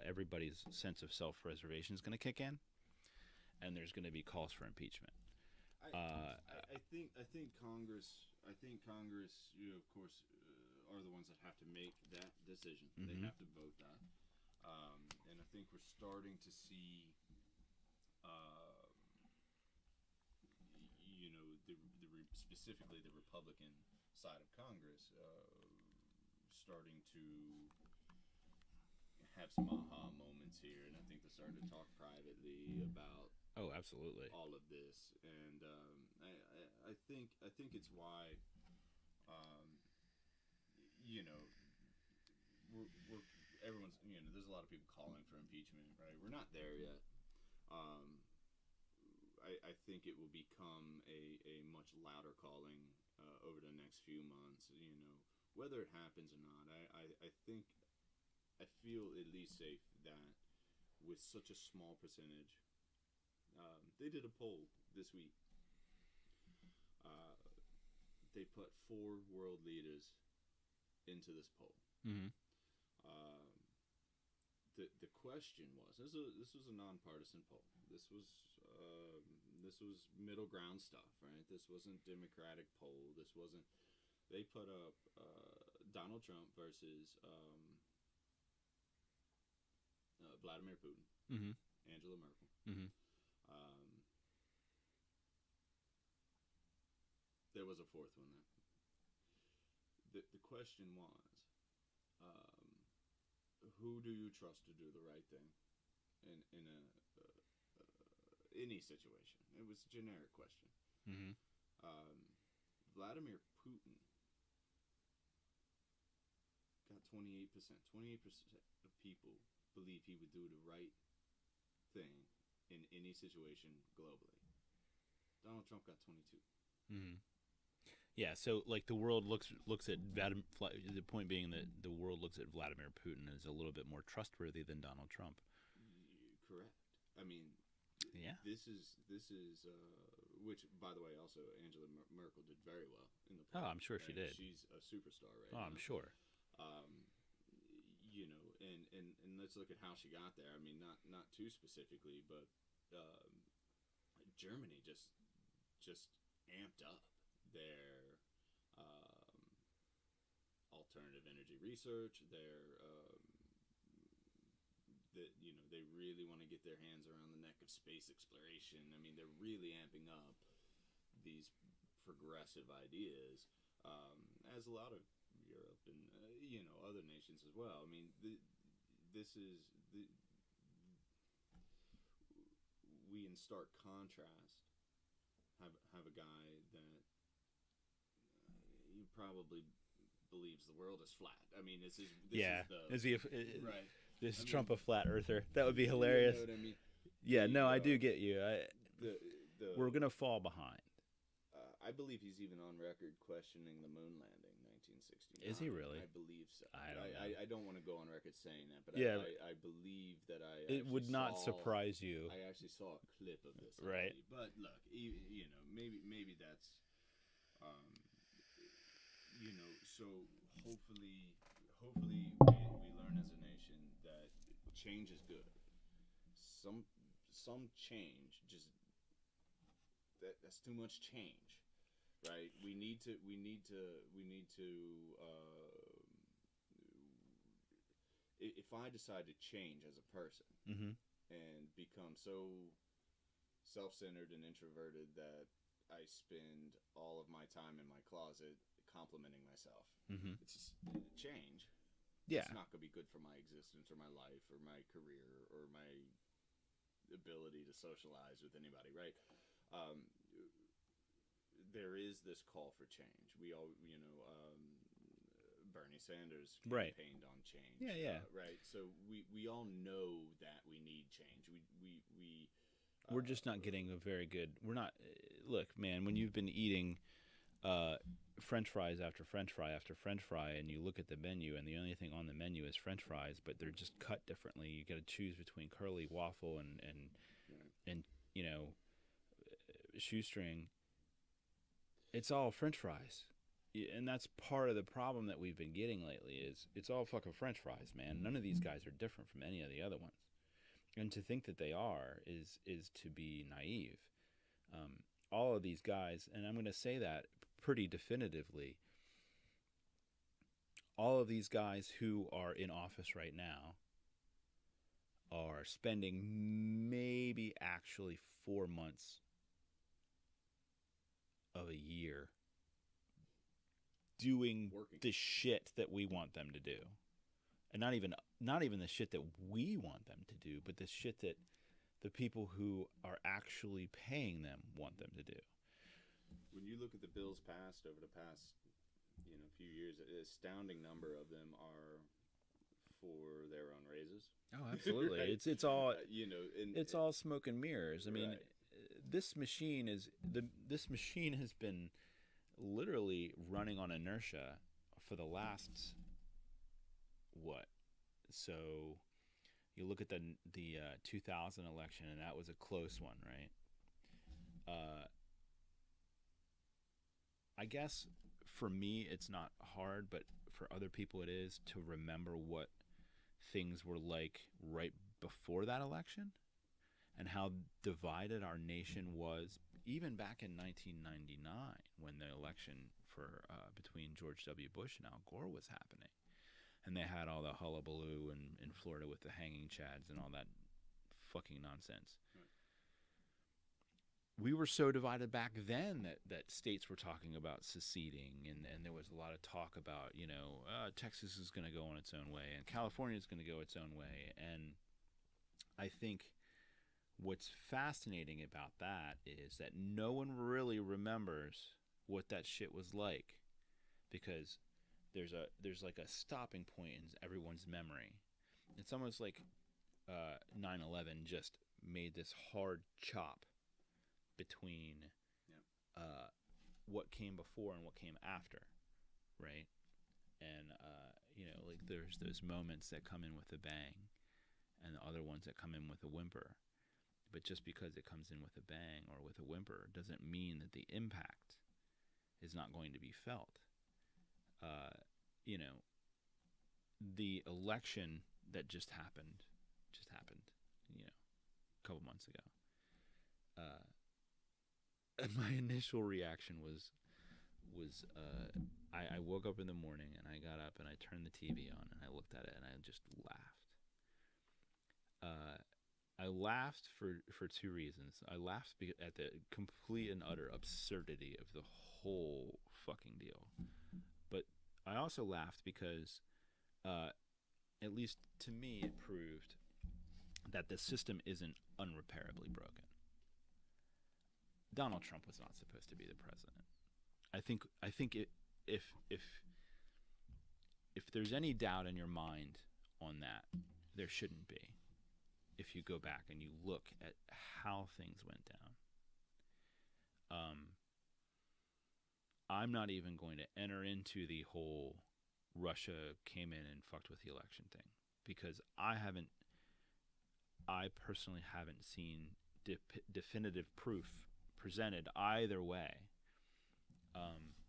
Speaker 1: everybody's sense of self-preservation is going to kick in, and there's going to be calls for impeachment.
Speaker 2: I think Congress. I think Congress, of course, are the ones that have to make that decision. They have to vote that, and I think we're starting to see, specifically the Republican side of Congress, starting to have some aha moments here, and I think they're starting to talk privately about
Speaker 1: absolutely
Speaker 2: all of this, and I think it's why, um, you know, we're everyone's there's a lot of people calling for impeachment, right? We're not there yet. Um, I think it will become a much louder calling over the next few months. Whether it happens or not, I think I feel at least safe that with such a small percentage, they did a poll this week. Uh, they put 4 world leaders into this poll.
Speaker 1: Mm-hmm.
Speaker 2: The question was, this was a nonpartisan poll. This was middle ground stuff, right? This wasn't Democratic poll. This wasn't. They put up Donald Trump versus Vladimir Putin,
Speaker 1: Mm-hmm.
Speaker 2: Angela Merkel.
Speaker 1: Mm-hmm.
Speaker 2: There was a fourth one. The question was, who do you trust to do the right thing in any situation? It was a generic question.
Speaker 1: Mm-hmm.
Speaker 2: Vladimir Putin got 28%. 28% of people believe he would do the right thing in any situation globally. Donald Trump got 22.
Speaker 1: Mm-hmm. Yeah, so like the world looks at Vladimir. The point being that the world looks at Vladimir Putin as a little bit more trustworthy than Donald Trump.
Speaker 2: Correct. I mean,
Speaker 1: yeah.
Speaker 2: This is which, by the way, also Angela Merkel did very well in the poll.
Speaker 1: Oh, I'm sure she did.
Speaker 2: She's a superstar right now.
Speaker 1: Oh, I'm sure.
Speaker 2: And let's look at how she got there. I mean, not too specifically, but Germany just amped up their alternative energy research. They really want to get their hands around the neck of space exploration. I mean, they're really amping up these progressive ideas, as a lot of Europe and other nations as well. I mean, we in stark contrast have a guy that he probably believes the world is flat. I mean, is he right?
Speaker 1: This Trump a flat earther? That would be hilarious.
Speaker 2: You know what I mean?
Speaker 1: Yeah, I do get you. We're gonna fall behind.
Speaker 2: I believe he's even on record questioning the moon landing, 1969.
Speaker 1: Is he really?
Speaker 2: I believe so.
Speaker 1: I don't know.
Speaker 2: I don't want to go on record saying that, but
Speaker 1: yeah,
Speaker 2: I believe that
Speaker 1: it would not surprise you.
Speaker 2: I actually saw a clip of this.
Speaker 1: Right.
Speaker 2: Already. But look, maybe that's, so hopefully we learn as a nation that change is good. Some change, just that's too much change, right? We need to. If I decide to change as a person
Speaker 1: mm-hmm.
Speaker 2: and become so self-centered and introverted that I spend all of my time in my closet complimenting myself,
Speaker 1: mm-hmm.
Speaker 2: it's just change.
Speaker 1: Yeah,
Speaker 2: it's not going to be good for my existence or my life or my career or my ability to socialize with anybody, right? There is this call for change. We all, Bernie Sanders campaigned on change.
Speaker 1: Yeah.
Speaker 2: Right. So we all know that we need change.
Speaker 1: We're just not getting a very good. We're not. Look, man, when you've been eating French fries after French fry after French fry, and you look at the menu, and the only thing on the menu is French fries, but they're just cut differently. You got to choose between curly waffle and shoestring. It's all French fries, and that's part of the problem that we've been getting lately. Is it's all fucking French fries, man. None of these guys are different from any of the other ones, and to think that they are is to be naive. all of these guys, and I'm going to say that pretty definitively, all of these guys who are in office right now are spending maybe actually 4 months of a year doing
Speaker 2: Working.
Speaker 1: the shit that we want them to do. And not even the shit that we want them to do, but the shit that the people who are actually paying them want them to do.
Speaker 2: When you look at the bills passed over the past, few years, an astounding number of them are for their own raises.
Speaker 1: Oh, absolutely.
Speaker 2: Right?
Speaker 1: It's all
Speaker 2: it's
Speaker 1: all smoke and mirrors. I mean,
Speaker 2: right.
Speaker 1: this machine has been literally running on inertia for the last what? So you look at the 2000 election, and that was a close one, right? I guess for me it's not hard, but for other people it is to remember what things were like right before that election and how divided our nation was even back in 1999 when the election for between George W. Bush and Al Gore was happening. And they had all the hullabaloo in Florida with the hanging chads and all that fucking nonsense.
Speaker 2: Right.
Speaker 1: We were so divided back then that states were talking about seceding, and there was a lot of talk about, Texas is going to go on its own way, and California is going to go its own way. And I think what's fascinating about that is that no one really remembers what that shit was like, because there's like a stopping point in everyone's memory. It's almost like 9/11 just made this hard chop between what came before and what came after, right? And like there's those moments that come in with a bang, and the other ones that come in with a whimper. But just because it comes in with a bang or with a whimper doesn't mean that the impact is not going to be felt. The election that just happened, a couple months ago. My initial reaction was I woke up in the morning and I got up and I turned the TV on and I looked at it and I just laughed. I laughed for two reasons. I laughed at the complete and utter absurdity of the whole fucking deal. But I also laughed because, at least to me, it proved that the system isn't unrepairably broken. Donald Trump was not supposed to be the president. I think if there's any doubt in your mind on that, there shouldn't be. If you go back and you look at how things went down, I'm not even going to enter into the whole Russia came in and fucked with the election thing, because I personally haven't seen definitive proof presented either way.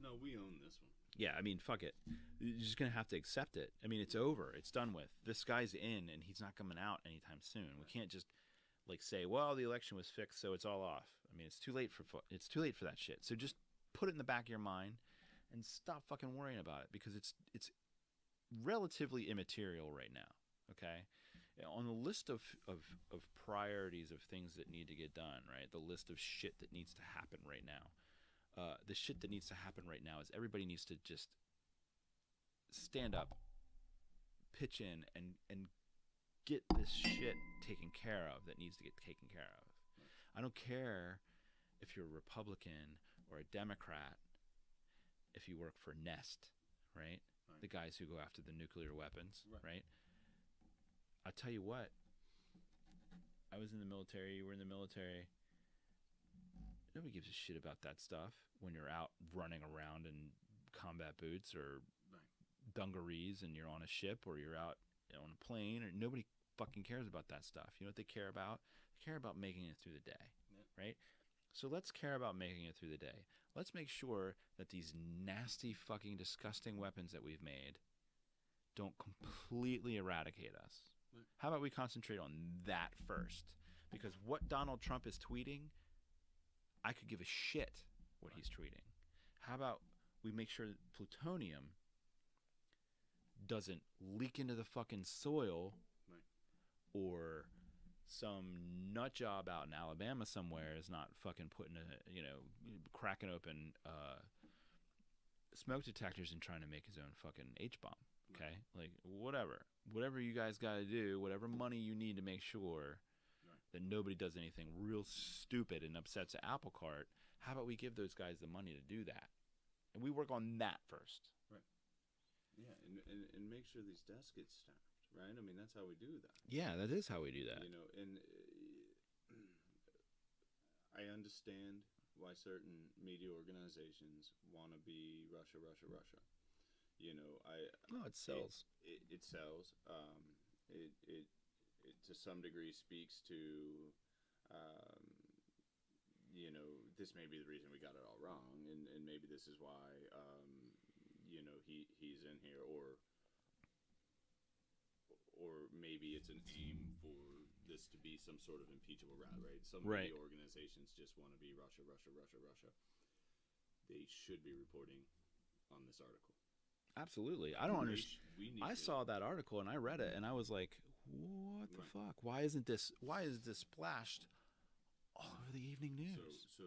Speaker 2: No, we own this one.
Speaker 1: Yeah, I mean, fuck it. You're just going to have to accept it. I mean, it's over. It's done with. This guy's in, and he's not coming out anytime soon. We can't just say, well, the election was fixed, so it's all off. I mean, it's too late for that shit. So just put it in the back of your mind and stop fucking worrying about it, because it's relatively immaterial right now. Okay? On the list of priorities of things that need to get done, right? The list of shit that needs to happen right now. The shit that needs to happen right now is everybody needs to just stand up, pitch in, and get this shit taken care of that needs to get taken care of. I don't care if you're a Republican or a Democrat, if you work for Nest, right? The guys who go after the nuclear weapons, right? I'll tell you what, I was in the military, you were in the military. Nobody gives a shit about that stuff when you're out running around in combat boots or dungarees and you're on a ship or you're out on a plane. Or nobody fucking cares about that stuff. You know what they care about? They care about making it through the day, right? So let's care about making it through the day. Let's make sure that these nasty fucking disgusting weapons that we've made don't completely eradicate us. How about we concentrate on that first? Because what Donald Trump is tweeting, I could give a shit what he's treating. How about we make sure that plutonium doesn't leak into the fucking soil,
Speaker 2: Right.
Speaker 1: or some nut job out in Alabama somewhere is not fucking putting cracking open smoke detectors and trying to make his own fucking H-bomb. Okay? Like, whatever you guys got to do, whatever money you need to make sure that nobody does anything real stupid and upsets the apple cart, how about we give those guys the money to do that? And we work on that first.
Speaker 2: Right. Yeah, and make sure these desks get staffed, right? I mean, that's how we do that.
Speaker 1: Yeah, that is how we do that.
Speaker 2: You know, and I understand why certain media organizations want to be Russia, Russia, Russia. You know,
Speaker 1: it sells.
Speaker 2: It sells. It to some degree speaks to, you know, this may be the reason we got it all wrong, and maybe this is why, you know, he's in here, or maybe it's an aim for this to be some sort of impeachable route, right? Some media organizations just want to be Russia, Russia, Russia, Russia. They should be reporting on this article.
Speaker 1: Absolutely. I don't understand. I saw that article and I read it and I was like, what the fuck? Why is this splashed all over the evening news?
Speaker 2: So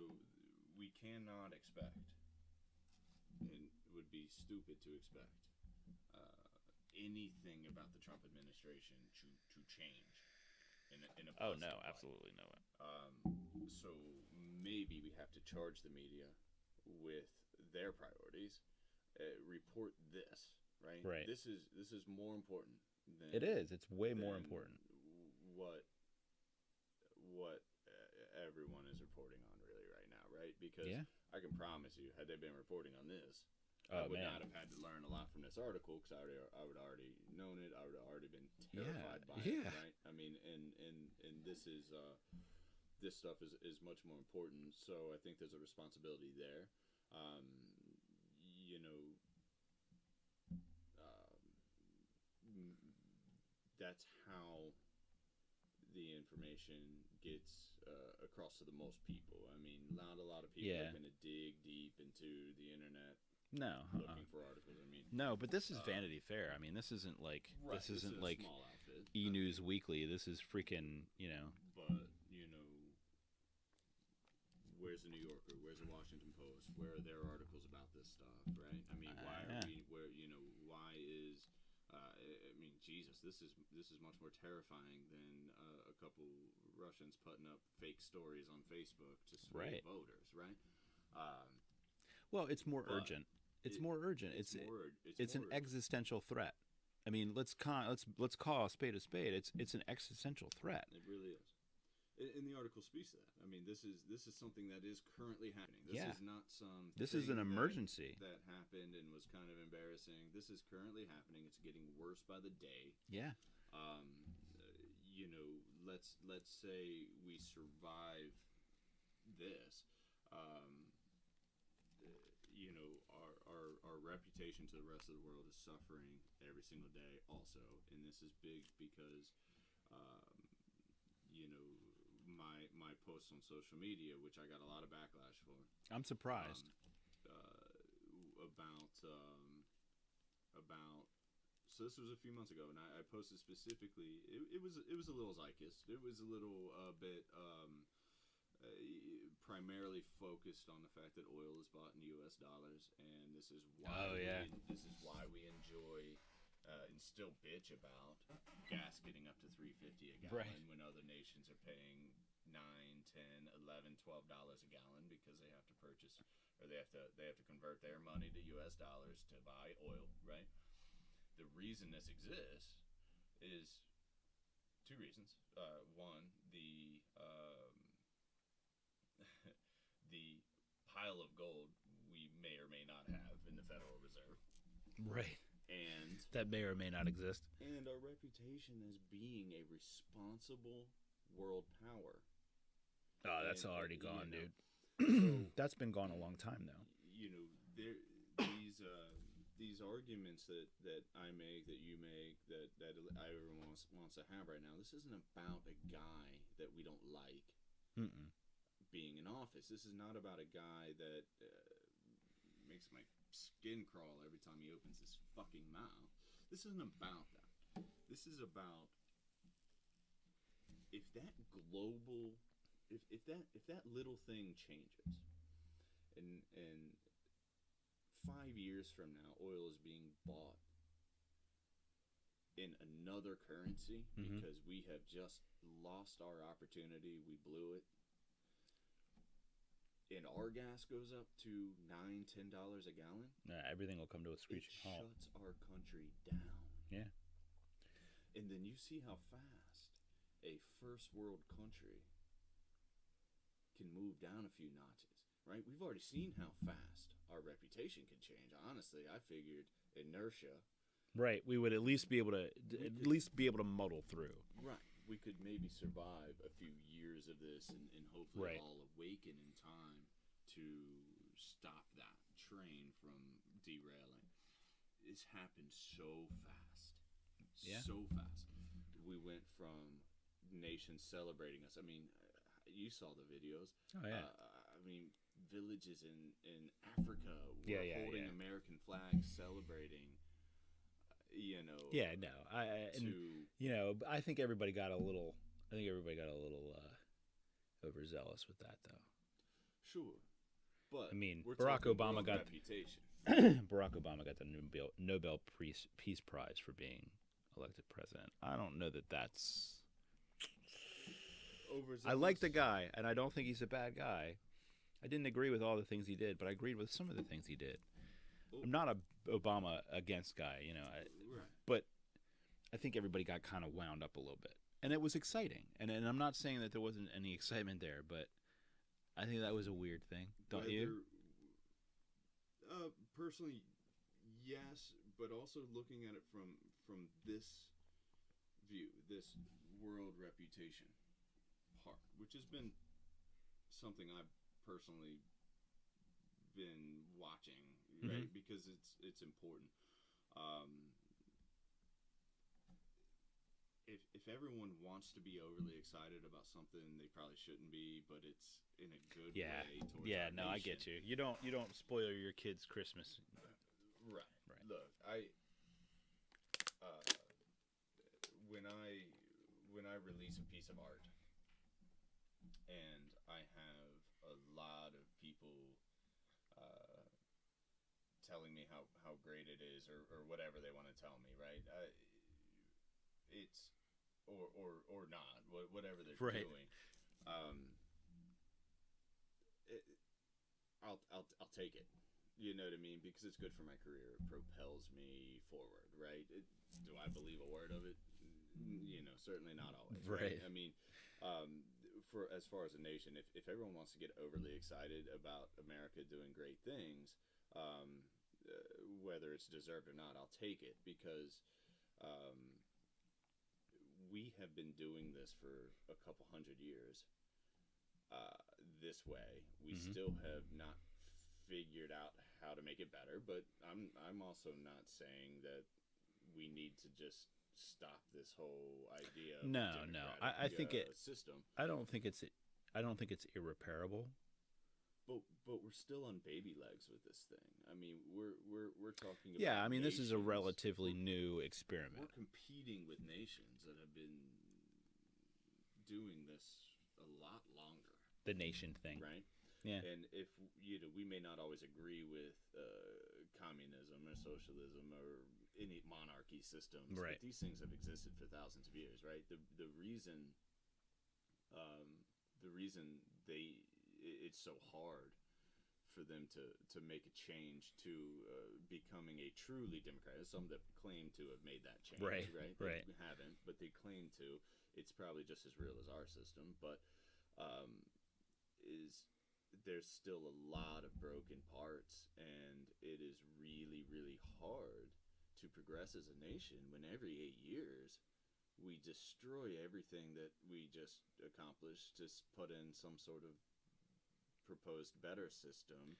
Speaker 2: we cannot expect, and it would be stupid to expect, anything about the Trump administration to change in a positive
Speaker 1: no,
Speaker 2: light.
Speaker 1: absolutely no way.
Speaker 2: So maybe we have to charge the media with their priorities. Report this, right?
Speaker 1: Right.
Speaker 2: This is more important than
Speaker 1: it is. It's way more important.
Speaker 2: What everyone is reporting on really right now, right? Because I can promise you, had they been reporting on this, I would not have had to learn a lot from this article, because I would already known it. I would have already been terrified by it, right? I mean, and this is this stuff is much more important. So I think there's a responsibility there. You know, that's how the information gets across to the most people. I mean, not a lot of people are going to dig deep into the internet.
Speaker 1: No,
Speaker 2: looking for articles. I mean,
Speaker 1: no, but this is Vanity Fair. I mean, this isn't like this isn't like
Speaker 2: small outfit.
Speaker 1: E-News Weekly. This is freaking, you know.
Speaker 2: But you know, where's the New Yorker? Where's the Washington Post? Where are their articles about this stuff? Right? I mean, why are we? Where, you know, why is? I mean, Jesus, this is much more terrifying than a couple Russians putting up fake stories on Facebook to sway voters, right?
Speaker 1: Well, it's more urgent. It's more urgent. It's an existential threat. I mean, let's call a spade a spade. It's an existential threat.
Speaker 2: It really is. And the article speaks to that. I mean, this is something that is currently happening. This is not some.
Speaker 1: This is an emergency
Speaker 2: that happened and was kind of embarrassing. This is currently happening. It's getting worse by the day.
Speaker 1: Yeah.
Speaker 2: You know, let's say we survive this. You know, our reputation to the rest of the world is suffering every single day also, and this is big because, you know, my posts on social media, which I got a lot of backlash for.
Speaker 1: I'm surprised.
Speaker 2: So this was a few months ago, and I posted specifically. It was a little zeitgeist. It was a little bit. Primarily focused on the fact that oil is bought in U.S. dollars, and this is why we enjoy and still bitch about gas getting up to $3.50 a gallon when other nations are paying $9, $10, $11, $12 a gallon because they have to purchase, or they have to convert their money to U.S. dollars to buy oil. Right. The reason this exists is two reasons. One, the the pile of gold we may or may not have in the Federal Reserve.
Speaker 1: Right.
Speaker 2: And
Speaker 1: that may or may not exist.
Speaker 2: And our reputation as being a responsible world power.
Speaker 1: Oh, that's already gone, dude. That's been gone a long time, though.
Speaker 2: You know, these arguments that I make, that you make, that everyone wants to have right now, this isn't about a guy that we don't like being in office. This is not about a guy that makes my skin crawl every time he opens his fucking mouth. This isn't about that. This is about if that global, if that little thing changes, and 5 years from now, oil is being bought in another currency because we have just lost our opportunity, we blew it, and our gas goes up to $9-10 a gallon,
Speaker 1: everything will come to a screeching halt.
Speaker 2: It shuts our country down.
Speaker 1: Yeah.
Speaker 2: And then you see how fast a first world country can move down a few notches, right? We've already seen how fast our reputation can change. Honestly, I figured inertia.
Speaker 1: Right, we would at least be able to muddle through.
Speaker 2: Right, we could maybe survive a few years of this, and hopefully all awaken in time to stop that train from derailing. It's happened so fast, so fast. We went from nations celebrating us. I mean, you saw the videos.
Speaker 1: Oh yeah.
Speaker 2: I mean, villages in Africa were holding American flags, celebrating. You know.
Speaker 1: Yeah, no. I think everybody got a little. Overzealous with that, though.
Speaker 2: Sure, but
Speaker 1: I mean,
Speaker 2: we're
Speaker 1: Barack Obama got
Speaker 2: reputation.
Speaker 1: Barack Obama got the Nobel Peace Prize for being elected president. I don't know that that's.
Speaker 2: Overzealous.
Speaker 1: I like the guy, and I don't think he's a bad guy. I didn't agree with all the things he did, but I agreed with some of the things he did. I'm not a Obama against guy,
Speaker 2: right.
Speaker 1: But I think everybody got kind of wound up a little bit, and it was exciting. And I'm not saying that there wasn't any excitement there, but I think that was a weird thing, don't you?
Speaker 2: Personally, yes, but also looking at it from this view, this world reputation part, which has been something I've personally been watching, right? Because it's important. If everyone wants to be overly excited about something, they probably shouldn't be, but it's in a good way towards our nation.
Speaker 1: I get you. You don't spoil your kids' Christmas.
Speaker 2: Right. Look, when I release a piece of art, and I have a lot of people telling me how great it is, or whatever they want to tell me, right? It's or not, whatever they're doing. I'll take it. You know what I mean? Because it's good for my career. It propels me forward, right? Do I believe a word of it? Certainly not always. Right? I mean, for as far as a nation, if everyone wants to get overly excited about America doing great things, whether it's deserved or not, I'll take it, because we have been doing this for a couple hundred years this way. We still have not figured out how to make it better, but I'm also not saying that we need to just stop this whole idea of
Speaker 1: I think
Speaker 2: system.
Speaker 1: I don't think it's irreparable.
Speaker 2: But we're still on baby legs with this thing. I mean, we're talking about
Speaker 1: this is a relatively new experiment.
Speaker 2: We're competing with nations that have been doing this a lot longer.
Speaker 1: The nation thing,
Speaker 2: right?
Speaker 1: Yeah.
Speaker 2: And if we may not always agree with communism or socialism or any monarchy systems,
Speaker 1: right?
Speaker 2: But these things have existed for thousands of years, right? The reason it's so hard for them to make a change to becoming a truly democratic. Some that claim to have made that change, right? They haven't, but they claim to. It's probably just as real as our system, but there's still a lot of broken parts, and it is really, really hard to progress as a nation when every 8 years we destroy everything that we just accomplished to put in some sort of proposed better system,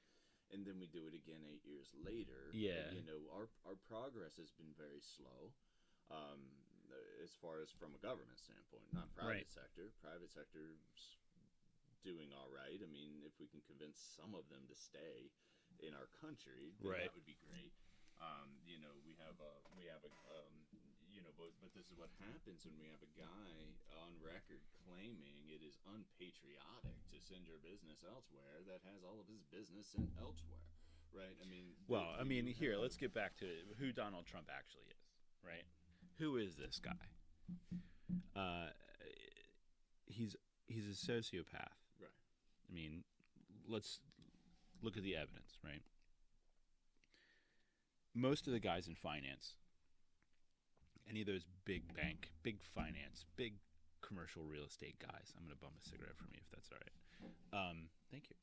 Speaker 2: and then we do it again 8 years later.
Speaker 1: Yeah.
Speaker 2: And, our progress has been very slow, as far as from a government standpoint, not private sector. Private sector's doing all right. I mean, if we can convince some of them to stay in our country, then
Speaker 1: Right.
Speaker 2: that would be great. You know, we have a, you know, but this is what happens when we have a guy on record claiming it is unpatriotic to send your business elsewhere that has all of his business in elsewhere, right? I mean,
Speaker 1: Well, I mean, here, let's get back to who Donald Trump actually is, right? Who is this guy? He's a sociopath.
Speaker 2: Right.
Speaker 1: I mean, let's look at the evidence, right? Most of the guys in finance, any of those big bank, big finance, big commercial real estate guys. I'm going to bum a cigarette from you if that's all right. Thank you.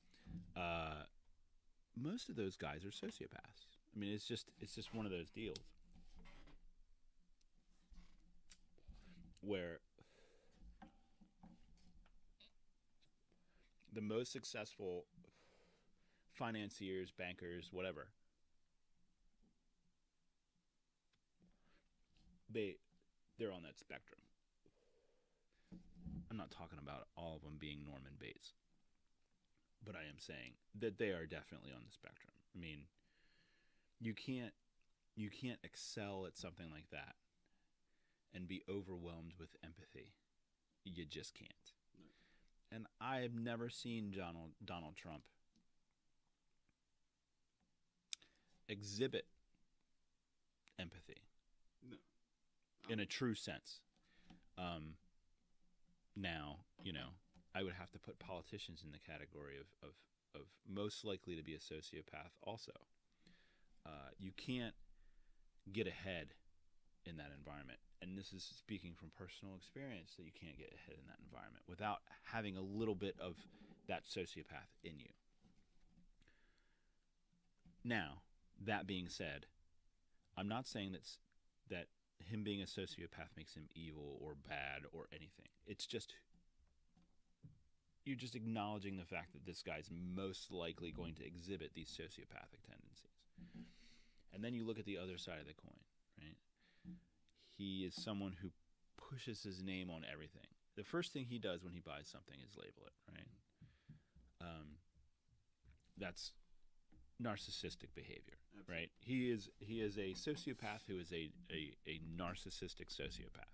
Speaker 1: Most of those guys are sociopaths. I mean, it's just one of those deals where the most successful financiers, bankers, whatever, they're on that spectrum. I'm not talking about all of them being Norman Bates, but I am saying that they are definitely on the spectrum. I mean, you can't excel at something like that and be overwhelmed with empathy. You just can't. No. And I have never seen Donald Trump exhibit empathy.
Speaker 2: No.
Speaker 1: In a true sense. Now, you know, I would have to put politicians in the category of most likely to be a sociopath also. You can't get ahead in that environment. And this is speaking from personal experience, that you can't get ahead in that environment without having a little bit of that sociopath in you. Now, that being said, I'm not saying that him being a sociopath makes him evil or bad or anything. It's just, you're just acknowledging the fact that this guy's most likely going to exhibit these sociopathic tendencies. And then you look at the other side of the coin, right? He is someone who pushes his name on everything. The first thing he does when he buys something is label it, right? That's narcissistic behavior. Absolutely. Right? He is a sociopath who is a narcissistic sociopath.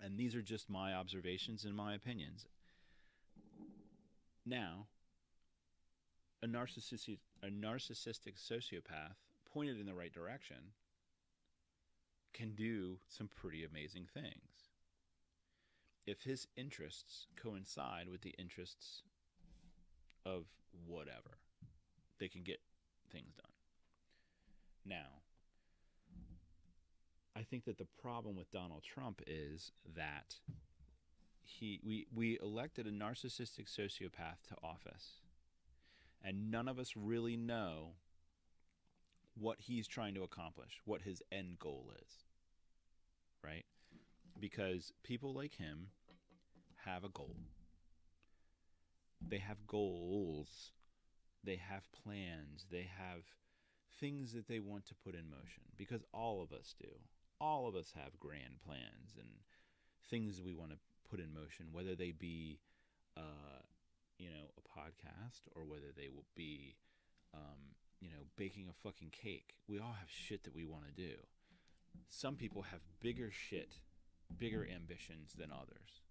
Speaker 1: And these are just my observations and my opinions. Now, a narcissistic sociopath pointed in the right direction can do some pretty amazing things if his interests coincide with the interests of whatever. They can get things done. Now, I think that the problem with Donald Trump is that we elected a narcissistic sociopath to office, and none of us really know what he's trying to accomplish, what his end goal is, right? Because people like him have a goal. They have goals. They have plans. They have things that they want to put in motion, because all of us do. All of us have grand plans and things we want to put in motion, whether they be, a podcast, or whether they will be, baking a fucking cake. We all have shit that we want to do. Some people have bigger ambitions than others.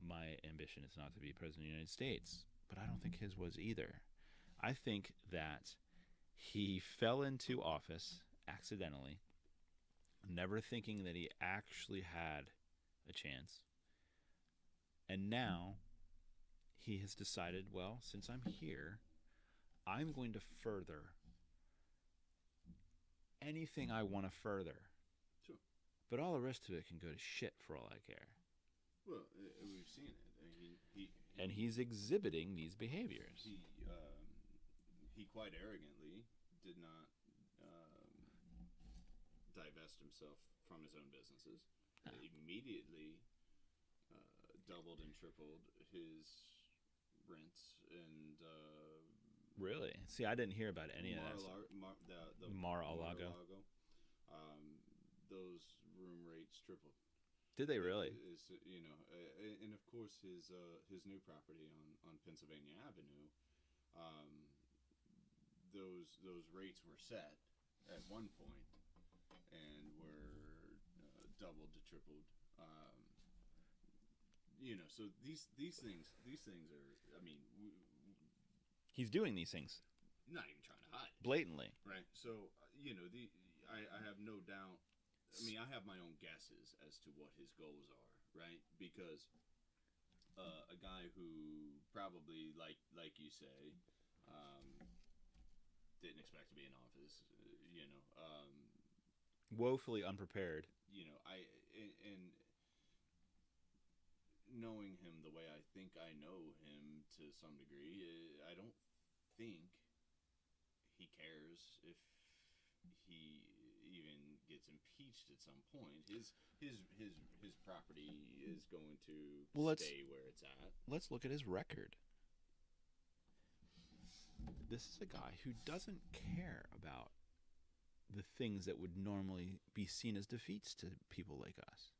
Speaker 1: My ambition is not to be president of the United States, but I don't think his was either. I think that he fell into office accidentally, never thinking that he actually had a chance. And now he has decided, well, since I'm here, I'm going to further anything I want to further.
Speaker 2: Sure.
Speaker 1: But all the rest of it can go to shit for all I care.
Speaker 2: Well, we've seen it.
Speaker 1: And he's exhibiting these behaviors.
Speaker 2: He quite arrogantly did not divest himself from his own businesses. Immediately doubled and tripled his rents and
Speaker 1: really? See, I didn't hear about any of that.
Speaker 2: Mar-a-Lago. Those room rates tripled.
Speaker 1: Did they really?
Speaker 2: And of course his new property on Pennsylvania Avenue, um, those rates were set at one point and were doubled to tripled. So these things are. I mean,
Speaker 1: He's doing these things
Speaker 2: not even trying to hide,
Speaker 1: blatantly.
Speaker 2: right? So I have no doubt. I mean, I have my own guesses as to what his goals are, right? Because a guy who probably, like you say, didn't expect to be in office,
Speaker 1: Woefully unprepared.
Speaker 2: And knowing him the way I think I know him to some degree, I don't think he cares if he even gets impeached at some point. His property is going to stay where it's at.
Speaker 1: Let's look at his record. This is a guy who doesn't care about the things that would normally be seen as defeats to people like us.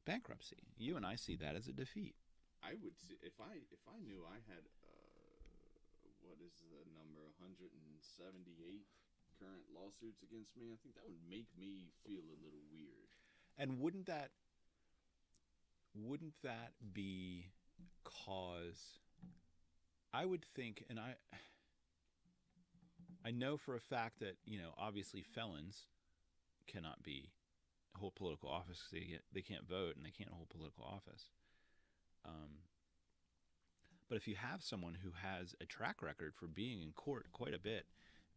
Speaker 1: Bankruptcy. You and I see that as a defeat.
Speaker 2: I would see if I knew I had what is the number 178 current lawsuits against me. I think that would make me feel a little weird.
Speaker 1: And wouldn't that be cause? I would think, and I know for a fact that obviously felons cannot hold political office because they can't vote and they can't hold political office. But if you have someone who has a track record for being in court quite a bit,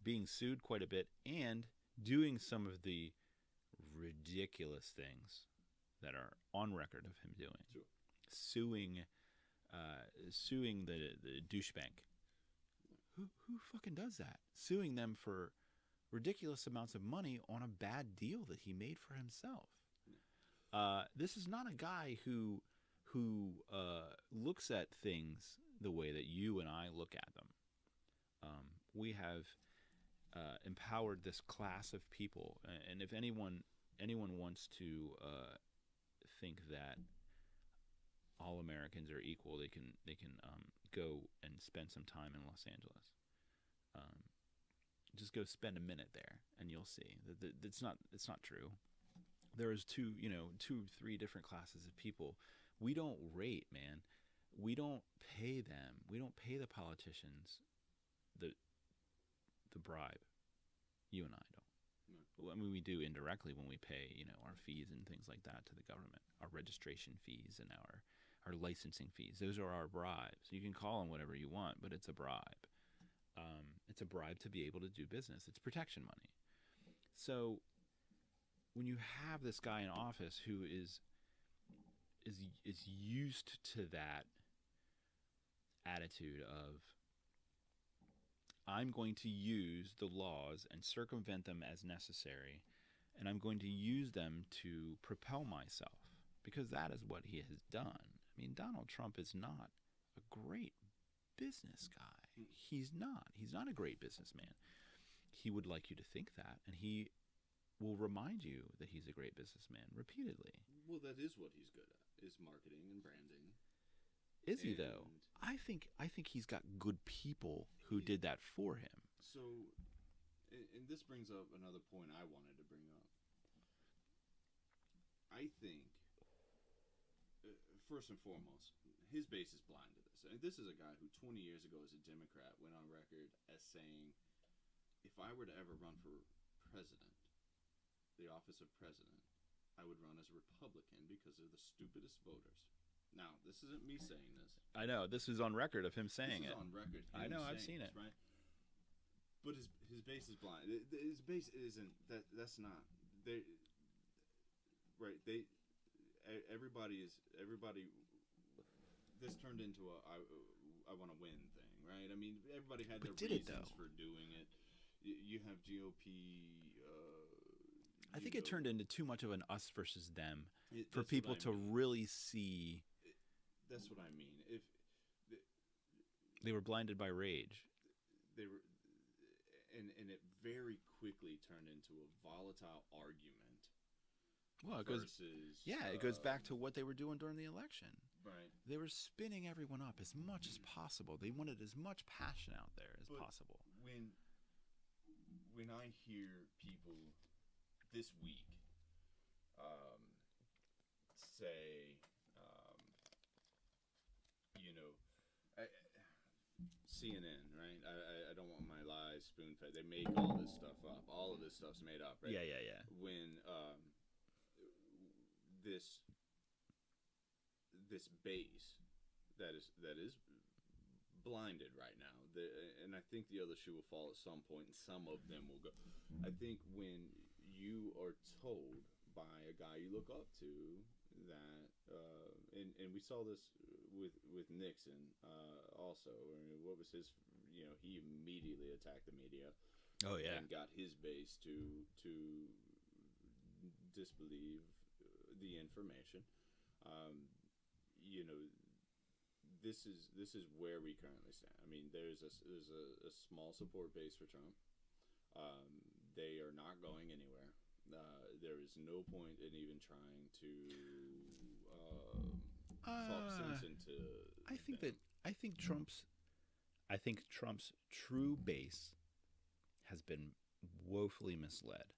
Speaker 1: being sued quite a bit, and doing some of the ridiculous things that are on record of him doing,
Speaker 2: sure.
Speaker 1: suing the douche bank. Who fucking does that? Suing them for ridiculous amounts of money on a bad deal that he made for himself. This is not a guy who looks at things the way that you and I look at them. We have empowered this class of people, and if anyone wants to think that all Americans are equal, they can go and spend some time in Los Angeles. Just go spend a minute there, and you'll see that it's not true. There is 2, 3 different classes of people. We don't rate, man. We don't pay them. We don't pay the politicians the bribe. You and I don't. No. I mean, we do indirectly when we pay, our fees and things like that to the government, our registration fees and our licensing fees. Those are our bribes. You can call them whatever you want, but it's a bribe. It's a bribe to be able to do business. It's protection money. So when you have this guy in office who is used to that attitude of, I'm going to use the laws and circumvent them as necessary, and I'm going to use them to propel myself, because that is what he has done. I mean, Donald Trump is not a great business guy. He's not a great businessman. He would like you to think that, and he will remind you that he's a great businessman repeatedly.
Speaker 2: Well, that is what he's good at, is marketing and branding.
Speaker 1: Is he, though? I think he's got good people who did that for him.
Speaker 2: So, and this brings up another point I wanted to bring up. I think, first and foremost, his base is blind to this. And this is a guy who 20 years ago as a Democrat went on record as saying, if I were to ever run for president, the office of president, I would run as a Republican because they're the stupidest voters. Now, this isn't me saying this.
Speaker 1: I know. This is on record of him saying it.
Speaker 2: This is on record.
Speaker 1: I know. I've seen it.
Speaker 2: Right? But his base is blind. His base isn't that. That's not. They. Right. They. Everybody. This turned into a I want to win thing, right? I mean, everybody had their reasons for doing it. You have GOP.
Speaker 1: I think it turned into too much of an us versus them for people to really see.
Speaker 2: That's what I mean. If
Speaker 1: they were blinded by rage,
Speaker 2: they were, and it very quickly turned into a volatile argument
Speaker 1: Well, it
Speaker 2: versus
Speaker 1: goes back to what they were doing during the election.
Speaker 2: right.
Speaker 1: They were spinning everyone up as much as possible. They wanted as much passion out there as possible.
Speaker 2: When I hear people this week say, you know, CNN, right? I don't want my lies spoon fed. They make all this stuff up. All of this stuff's made up, right?
Speaker 1: Yeah.
Speaker 2: When this base that is blinded right now, and I think the other shoe will fall at some point, and some of them will go. I think when you are told by a guy you look up to that, and we saw this with Nixon also. I mean, what was his? You know, he immediately attacked the media.
Speaker 1: Oh yeah,
Speaker 2: and got his base to disbelieve the information. You know, this is where we currently stand. I mean, there's a small support base for Trump. They are not going anywhere. There is no point in even trying to talk sense into.
Speaker 1: I think Trump's true base has been woefully misled.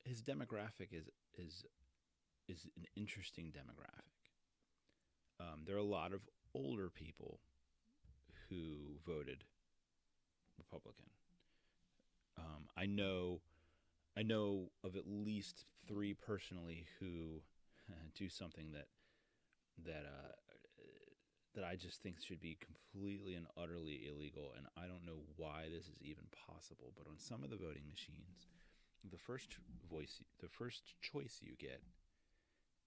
Speaker 1: His demographic is an interesting demographic. There are a lot of older people who voted Republican. I know of at least 3 personally who do something that I just think should be completely and utterly illegal, and I don't know why this is even possible. But on some of the voting machines, the first choice you get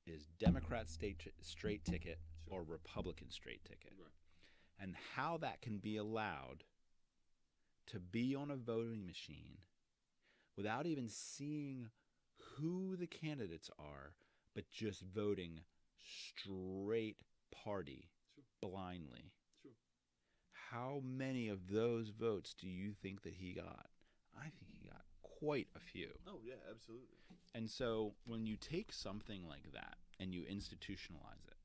Speaker 1: is Democrat straight ticket or Republican straight ticket.
Speaker 2: Right.
Speaker 1: And how that can be allowed to be on a voting machine without even seeing who the candidates are, but just voting straight party blindly.
Speaker 2: Sure.
Speaker 1: How many of those votes do you think that he got? I think he got quite a few.
Speaker 2: Oh, yeah, absolutely.
Speaker 1: And so when you take something like that and you institutionalize it,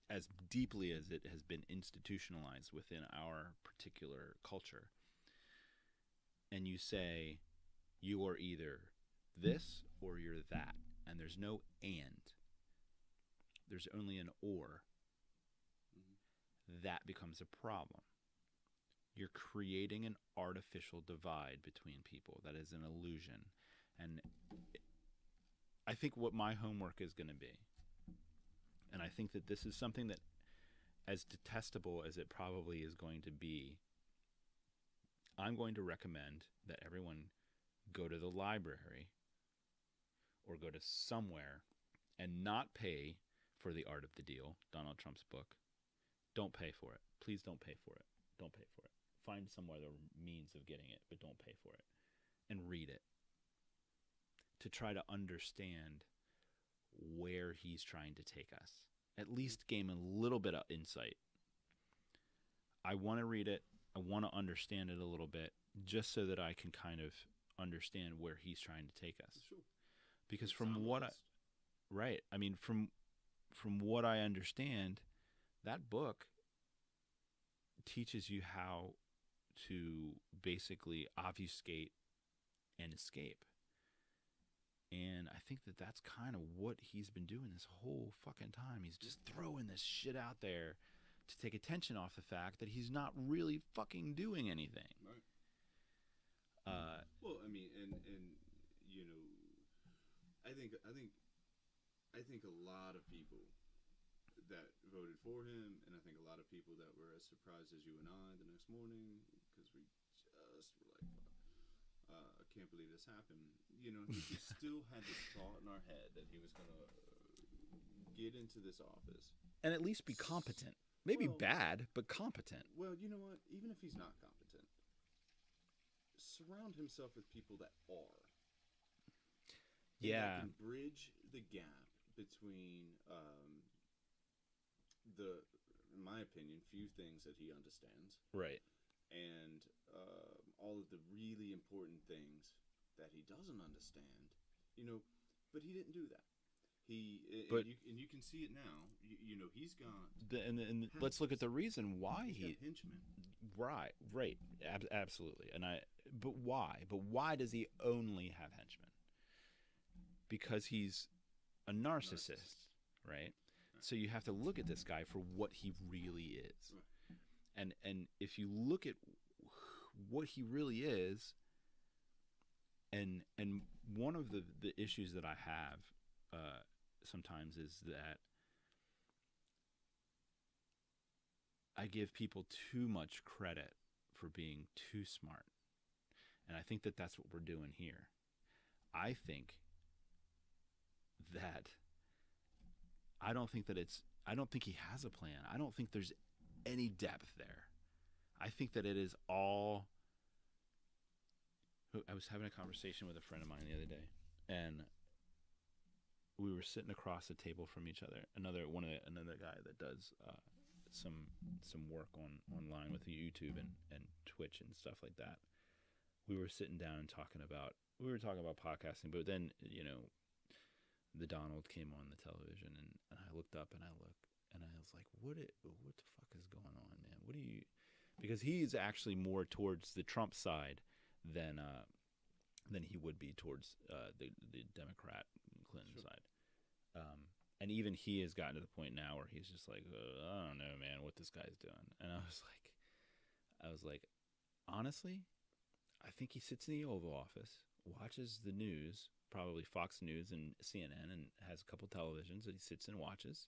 Speaker 1: as deeply as it has been institutionalized within our particular culture, and you say you are either this or you're that, and there's no and, there's only an or, that becomes a problem. You're creating an artificial divide between people that is an illusion. And I think what my homework is going to be, and I think that this is something that, as detestable as it probably is going to be, I'm going to recommend that everyone go to the library or go to somewhere and not pay for The Art of the Deal, Donald Trump's book. Don't pay for it. Please don't pay for it. Don't pay for it. Find somewhere the means of getting it, but don't pay for it. And read it to try to understand where he's trying to take us. At least gain a little bit of insight. I want to read it. I want to understand it a little bit, just so that I can kind of understand where he's trying to take us.
Speaker 2: Sure.
Speaker 1: Because from what what I understand, that book teaches you how to basically obfuscate and escape. And I think that that's kind of what he's been doing this whole fucking time. He's just throwing this shit out there to take attention off the fact that he's not really fucking doing anything.
Speaker 2: Right. Well, I mean, and you know, I think a lot of people that voted for him, and I think a lot of people that were as surprised as you and I the next morning, because we just were like, I can't believe this happened. You know, we still had this thought in our head that he was going to get into this office.
Speaker 1: And at least be competent. Maybe bad, but competent.
Speaker 2: Well, you know what? Even if he's not competent, surround himself with people that are.
Speaker 1: Yeah.
Speaker 2: That can bridge the gap between in my opinion, few things that he understands.
Speaker 1: Right.
Speaker 2: And all of the really important things that he doesn't understand, you know, but he didn't do that.
Speaker 1: But
Speaker 2: And you can see it now. You know, he's got
Speaker 1: and let's look at the reason why
Speaker 2: he's got henchmen.
Speaker 1: right, absolutely. But why? But why does he only have henchmen? Because he's a narcissist, right? So you have to look at this guy for what he really is.
Speaker 2: Right.
Speaker 1: And if you look at what he really is, and one of the issues that I have sometimes is that I give people too much credit for being too smart. And I think that that's what we're doing here. I think that I don't think he has a plan. I don't think there's any depth there. I think that it is all. I was having a conversation with a friend of mine the other day, and we were sitting across the table from each other. Another guy that does some work online with YouTube and Twitch and stuff like that. We were sitting down and talking about podcasting, but then, you know, the Donald came on the television, and I looked up and I was like, what the fuck is going on, man? What do you? Because he's actually more towards the Trump side than he would be towards the Democrat Clinton side. And even he has gotten to the point now where he's just like, I don't know, man, what this guy's doing. And I was like, honestly, I think he sits in the Oval Office, watches the news, probably Fox News and CNN, and has a couple televisions that he sits and watches,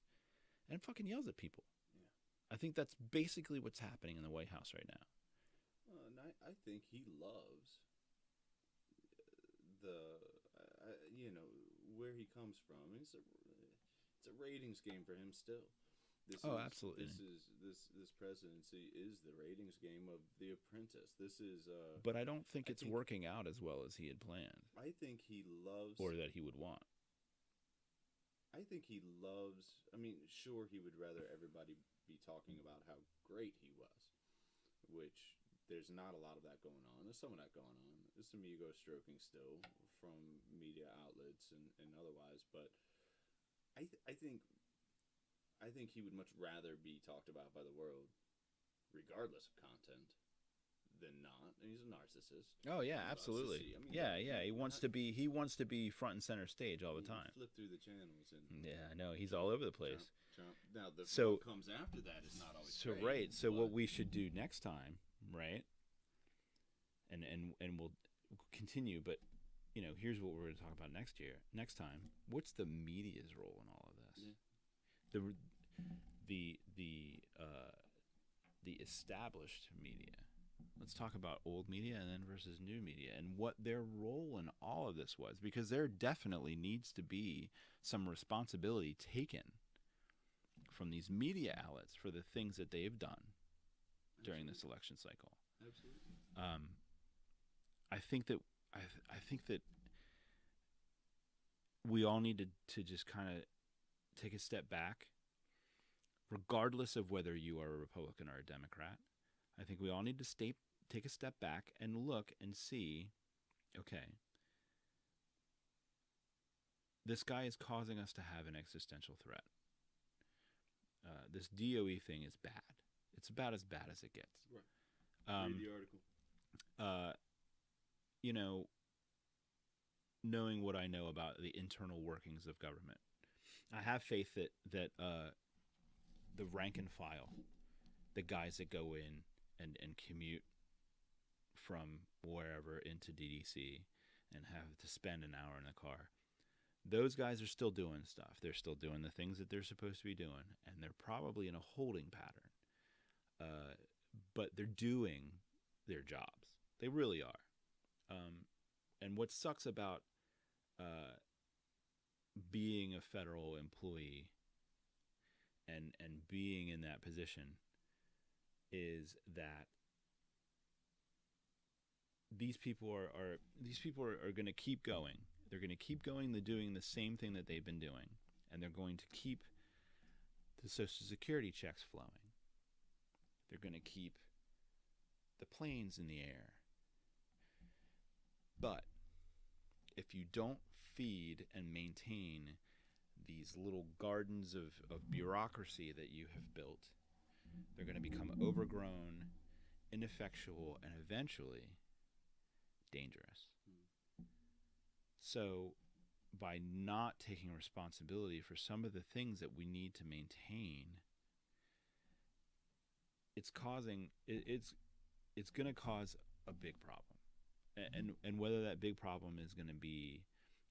Speaker 1: and fucking yells at people.
Speaker 2: Yeah.
Speaker 1: I think that's basically what's happening in the White House right now.
Speaker 2: And I think he loves where he comes from. It's a ratings game for him still.
Speaker 1: Absolutely.
Speaker 2: This presidency is the ratings game of The Apprentice.
Speaker 1: But I don't think it's working out as well as he had planned.
Speaker 2: I think he loves,
Speaker 1: or that he would want.
Speaker 2: I think he loves. I mean, sure, he would rather everybody be talking about how great he was, which there's not a lot of that going on. There's some of that going on. There's some ego stroking still from media outlets and otherwise, but I think he would much rather be talked about by the world, regardless of content, than not. And he's a narcissist.
Speaker 1: Oh yeah, absolutely. He wants to be front and center stage all the time.
Speaker 2: Flip through the channels and
Speaker 1: I know he's all over the place.
Speaker 2: Jump. Now what comes after that is not always great.
Speaker 1: Right. So what we should do next time, right? And we'll continue, but you know, here's what we're going to talk about next time. What's the media's role in all of this? Yeah. The established media. Let's talk about old media and then versus new media and what their role in all of this was, because there definitely needs to be some responsibility taken from these media outlets for the things that they've done during this election cycle.
Speaker 2: Absolutely.
Speaker 1: I think that we all need to just kind of take a step back, regardless of whether you are a Republican or a Democrat. I think we all need to take a step back and look and see, okay, this guy is causing us to have an existential threat. This DOE thing is bad. It's about as bad as it gets.
Speaker 2: Right. Read the article.
Speaker 1: You know, knowing what I know about the internal workings of government, I have faith that the rank and file, the guys that go in and commute from wherever into DDC and have to spend an hour in the car, those guys are still doing stuff. They're still doing the things that they're supposed to be doing, and they're probably in a holding pattern. But they're doing their jobs. They really are. And what sucks about being a federal employee and being in that position is that these people are going to keep going. They're going to keep going. They're doing the same thing that they've been doing, and they're going to keep the Social Security checks flowing. They're going to keep the planes in the air. But if you don't feed and maintain these little gardens of bureaucracy that you have built, they're going to become overgrown, ineffectual, and eventually dangerous. So by not taking responsibility for some of the things that we need to maintain, it's going to cause a big problem. And whether that big problem is going to be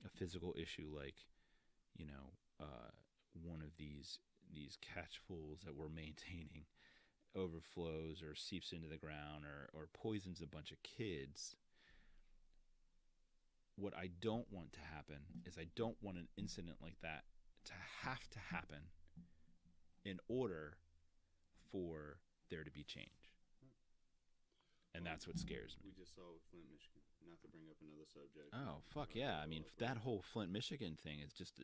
Speaker 1: a physical issue, like, you know, one of these catch pools that we're maintaining overflows or seeps into the ground or poisons a bunch of kids. What I don't want to happen is I don't want an incident like that to have to happen in order for there to be change. And that's what scares me.
Speaker 2: We just saw with Flint, Michigan. Not to bring up another subject.
Speaker 1: Oh, fuck yeah. I mean, that whole Flint, Michigan thing is just...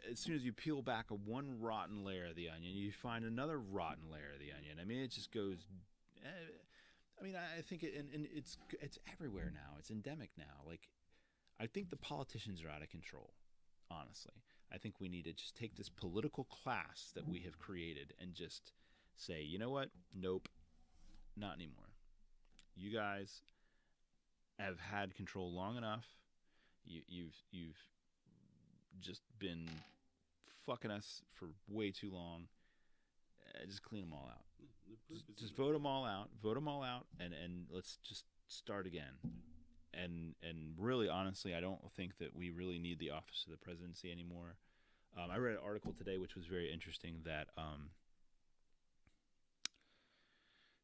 Speaker 1: as soon as you peel back one rotten layer of the onion, you find another rotten layer of the onion. I mean, it just goes... I mean, I think it's everywhere now. It's endemic now. Like, I think the politicians are out of control, honestly. I think we need to just take this political class that we have created and just say, you know what? Nope. Not anymore. You guys have had control long enough. You've just been fucking us for way too long. Just clean them all out. Just vote them all out. Vote them all out, and let's just start again. And really, honestly, I don't think that we really need the office of the presidency anymore. I read an article today which was very interesting that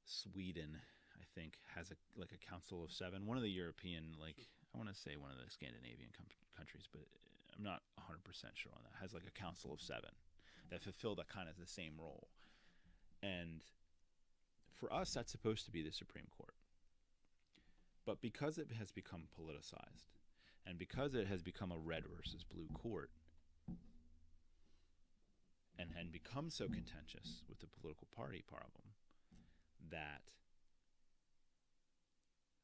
Speaker 1: Sweden, I think, has a council of 7. One of the European, I want to say one of the Scandinavian countries, but I'm not 100% sure on that, has like a council of 7 that fulfill that kind of the same role. And for us, that's supposed to be the Supreme Court. But because it has become politicized, and because it has become a red versus blue court, and become so contentious with the political party problem, that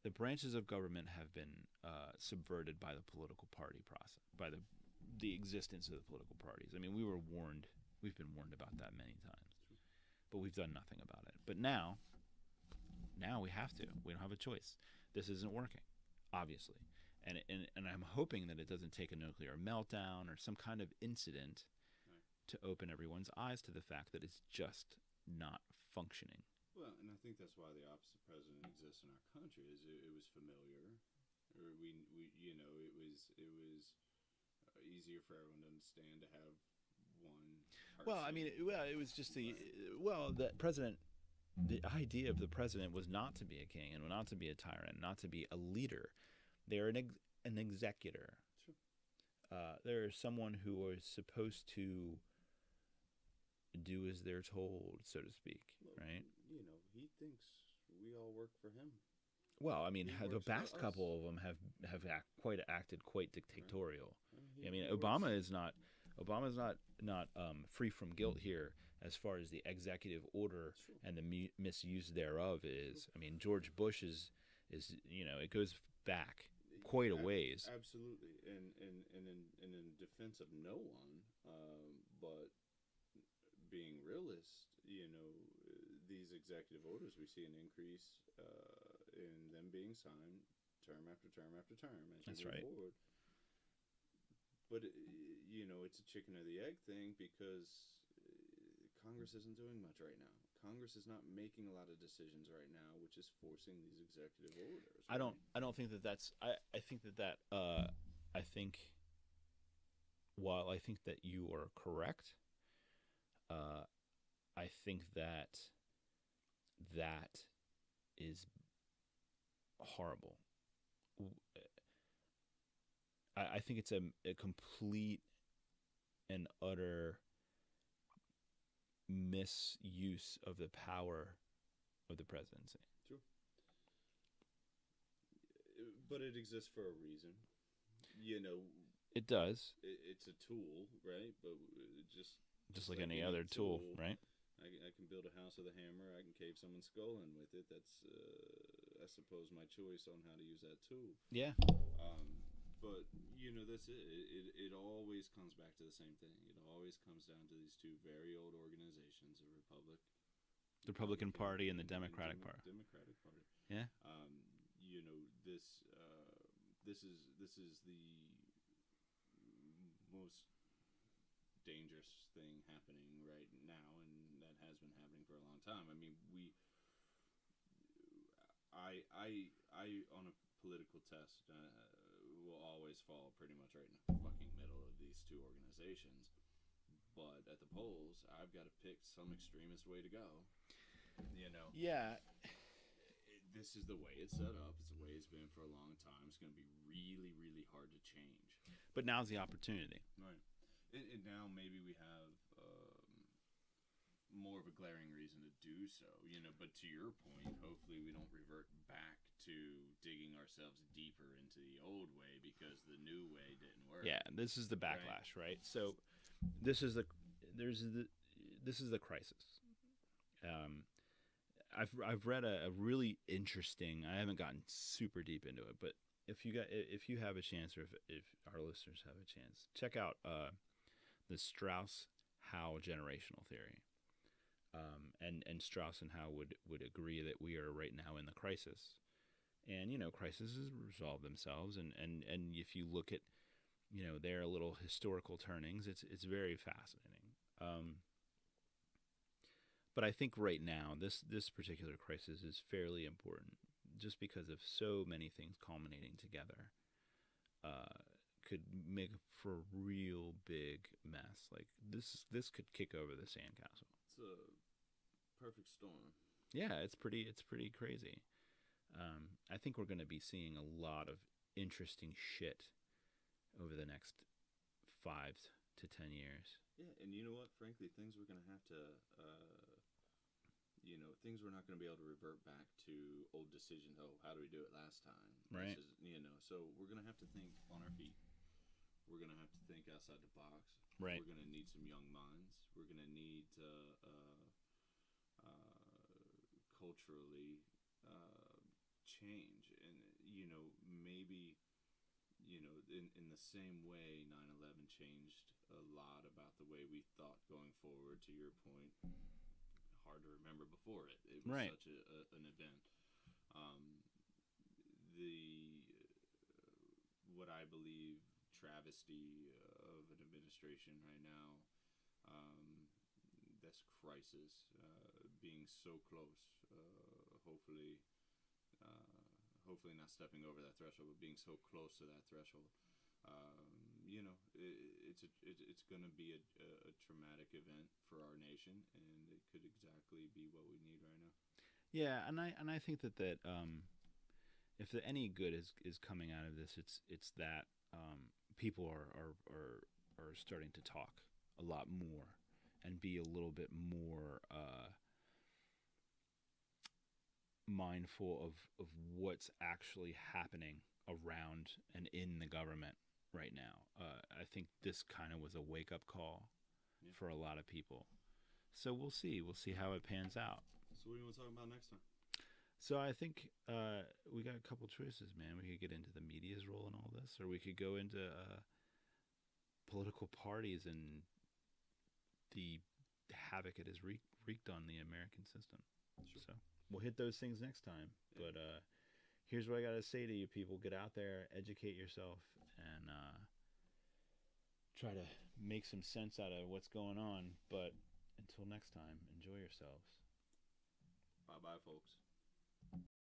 Speaker 1: the branches of government have been subverted by the political party process, by the existence of the political parties. I mean, we've been warned about that many times, but we've done nothing about it. But now we have to. We don't have a choice. This isn't working, obviously. And I'm hoping that it doesn't take a nuclear meltdown or some kind of incident to open everyone's eyes to the fact that it's just not functioning.
Speaker 2: Well, and I think that's why the office of president exists in our country. Is it was familiar, or we you know, it was easier for everyone to understand to have one person.
Speaker 1: Well, I mean, it was just the president. The idea of the president was not to be a king and not to be a tyrant, not to be a leader. They're an executor. Sure. They're someone who is supposed to do as they're told, so to speak, right?
Speaker 2: You know, he thinks we all work for him.
Speaker 1: Well, I mean, the past couple of them have acted quite dictatorial. I mean, Obama's not free from guilt here as far as the executive order and the misuse thereof is. I mean, George Bush is you know, it goes back quite a ways.
Speaker 2: Absolutely, and in defense of no one, but being realist, you know, these executive orders, we see an increase in them being signed term after term after term as
Speaker 1: That's
Speaker 2: you
Speaker 1: right.
Speaker 2: move forward. But you know, it's a chicken or the egg thing because Congress isn't doing much right now. Congress is not making a lot of decisions right now, which is forcing these executive orders. Right?
Speaker 1: I don't think that that's. I think that I think. While I think that you are correct, I think that is horrible. I think it's a complete and utter misuse of the power of the presidency.
Speaker 2: True. But it exists for a reason. You know,
Speaker 1: it does.
Speaker 2: It's a tool, right? But just
Speaker 1: like any other tool, right?
Speaker 2: I can build a house with a hammer. I can cave someone's skull in with it. That's I suppose, my choice on how to use that tool.
Speaker 1: Yeah.
Speaker 2: But that's it. It always comes back to the same thing. It always comes down to these two very old organizations:
Speaker 1: The Republican Party and the Democratic Party.
Speaker 2: Democratic Party.
Speaker 1: Yeah.
Speaker 2: This is the most dangerous thing happening right now, and that has been happening for a long time. I mean, I on a political test will always fall pretty much right in the fucking middle of these two organizations. But at the polls, I've got to pick some extremist way to go.
Speaker 1: Yeah.
Speaker 2: This is the way it's set up. It's the way it's been for a long time. It's going to be really, really hard to change.
Speaker 1: But now's the opportunity.
Speaker 2: Right. And now maybe we have more of a glaring reason to do so. But to your point, hopefully we don't revert back to digging ourselves deeper into the old way because the new way didn't work.
Speaker 1: Yeah, this is the backlash, right? So this is the crisis. I've read a really interesting. I haven't gotten super deep into it, but if you have a chance, or if our listeners have a chance, check out the Strauss-Howe generational theory. And Strauss and Howe would agree that we are right now in the crisis, and crises resolve themselves, and if you look at their little historical turnings, it's very fascinating. But I think right now, this particular crisis is fairly important, just because of so many things culminating together. Could make for a real big mess. Like this could kick over the sandcastle.
Speaker 2: It's a perfect storm.
Speaker 1: Yeah, it's pretty crazy. I think we're going to be seeing a lot of interesting shit over the next 5 to 10 years.
Speaker 2: Yeah, and you know what? Frankly, things we're going to have to, things we're not going to be able to revert back to old decisions. Oh, how do we do it last time?
Speaker 1: Right.
Speaker 2: So we're going to have to think on our feet. We're going to have to think outside the box.
Speaker 1: Right.
Speaker 2: We're going to need some young minds. We're going to need to culturally change. And, maybe, in the same way 9/11 changed a lot about the way we thought going forward, to your point. Hard to remember before it. It was
Speaker 1: right.
Speaker 2: such an event. What I believe travesty of an administration right now, this crisis, being so close, hopefully not stepping over that threshold, but being so close to that threshold. It's going to be a traumatic event for our nation, and it could exactly be what we need right now.
Speaker 1: Yeah, and I think that if any good is coming out of this, it's that people are starting to talk a lot more and be a little bit more mindful of what's actually happening around and in the government right now. I think this kind of was a wake-up call for a lot of people. So we'll see how it pans out.
Speaker 2: So what do you want to talk about next time?
Speaker 1: So I think we got a couple choices, man. We could get into the media's role in all this, or we could go into political parties and the havoc it has wreaked on the American system. Sure. So we'll hit those things next time. Yeah. But here's what I got to say to you people. Get out there, educate yourself, and try to make some sense out of what's going on. But until next time, enjoy yourselves.
Speaker 2: Bye-bye, folks.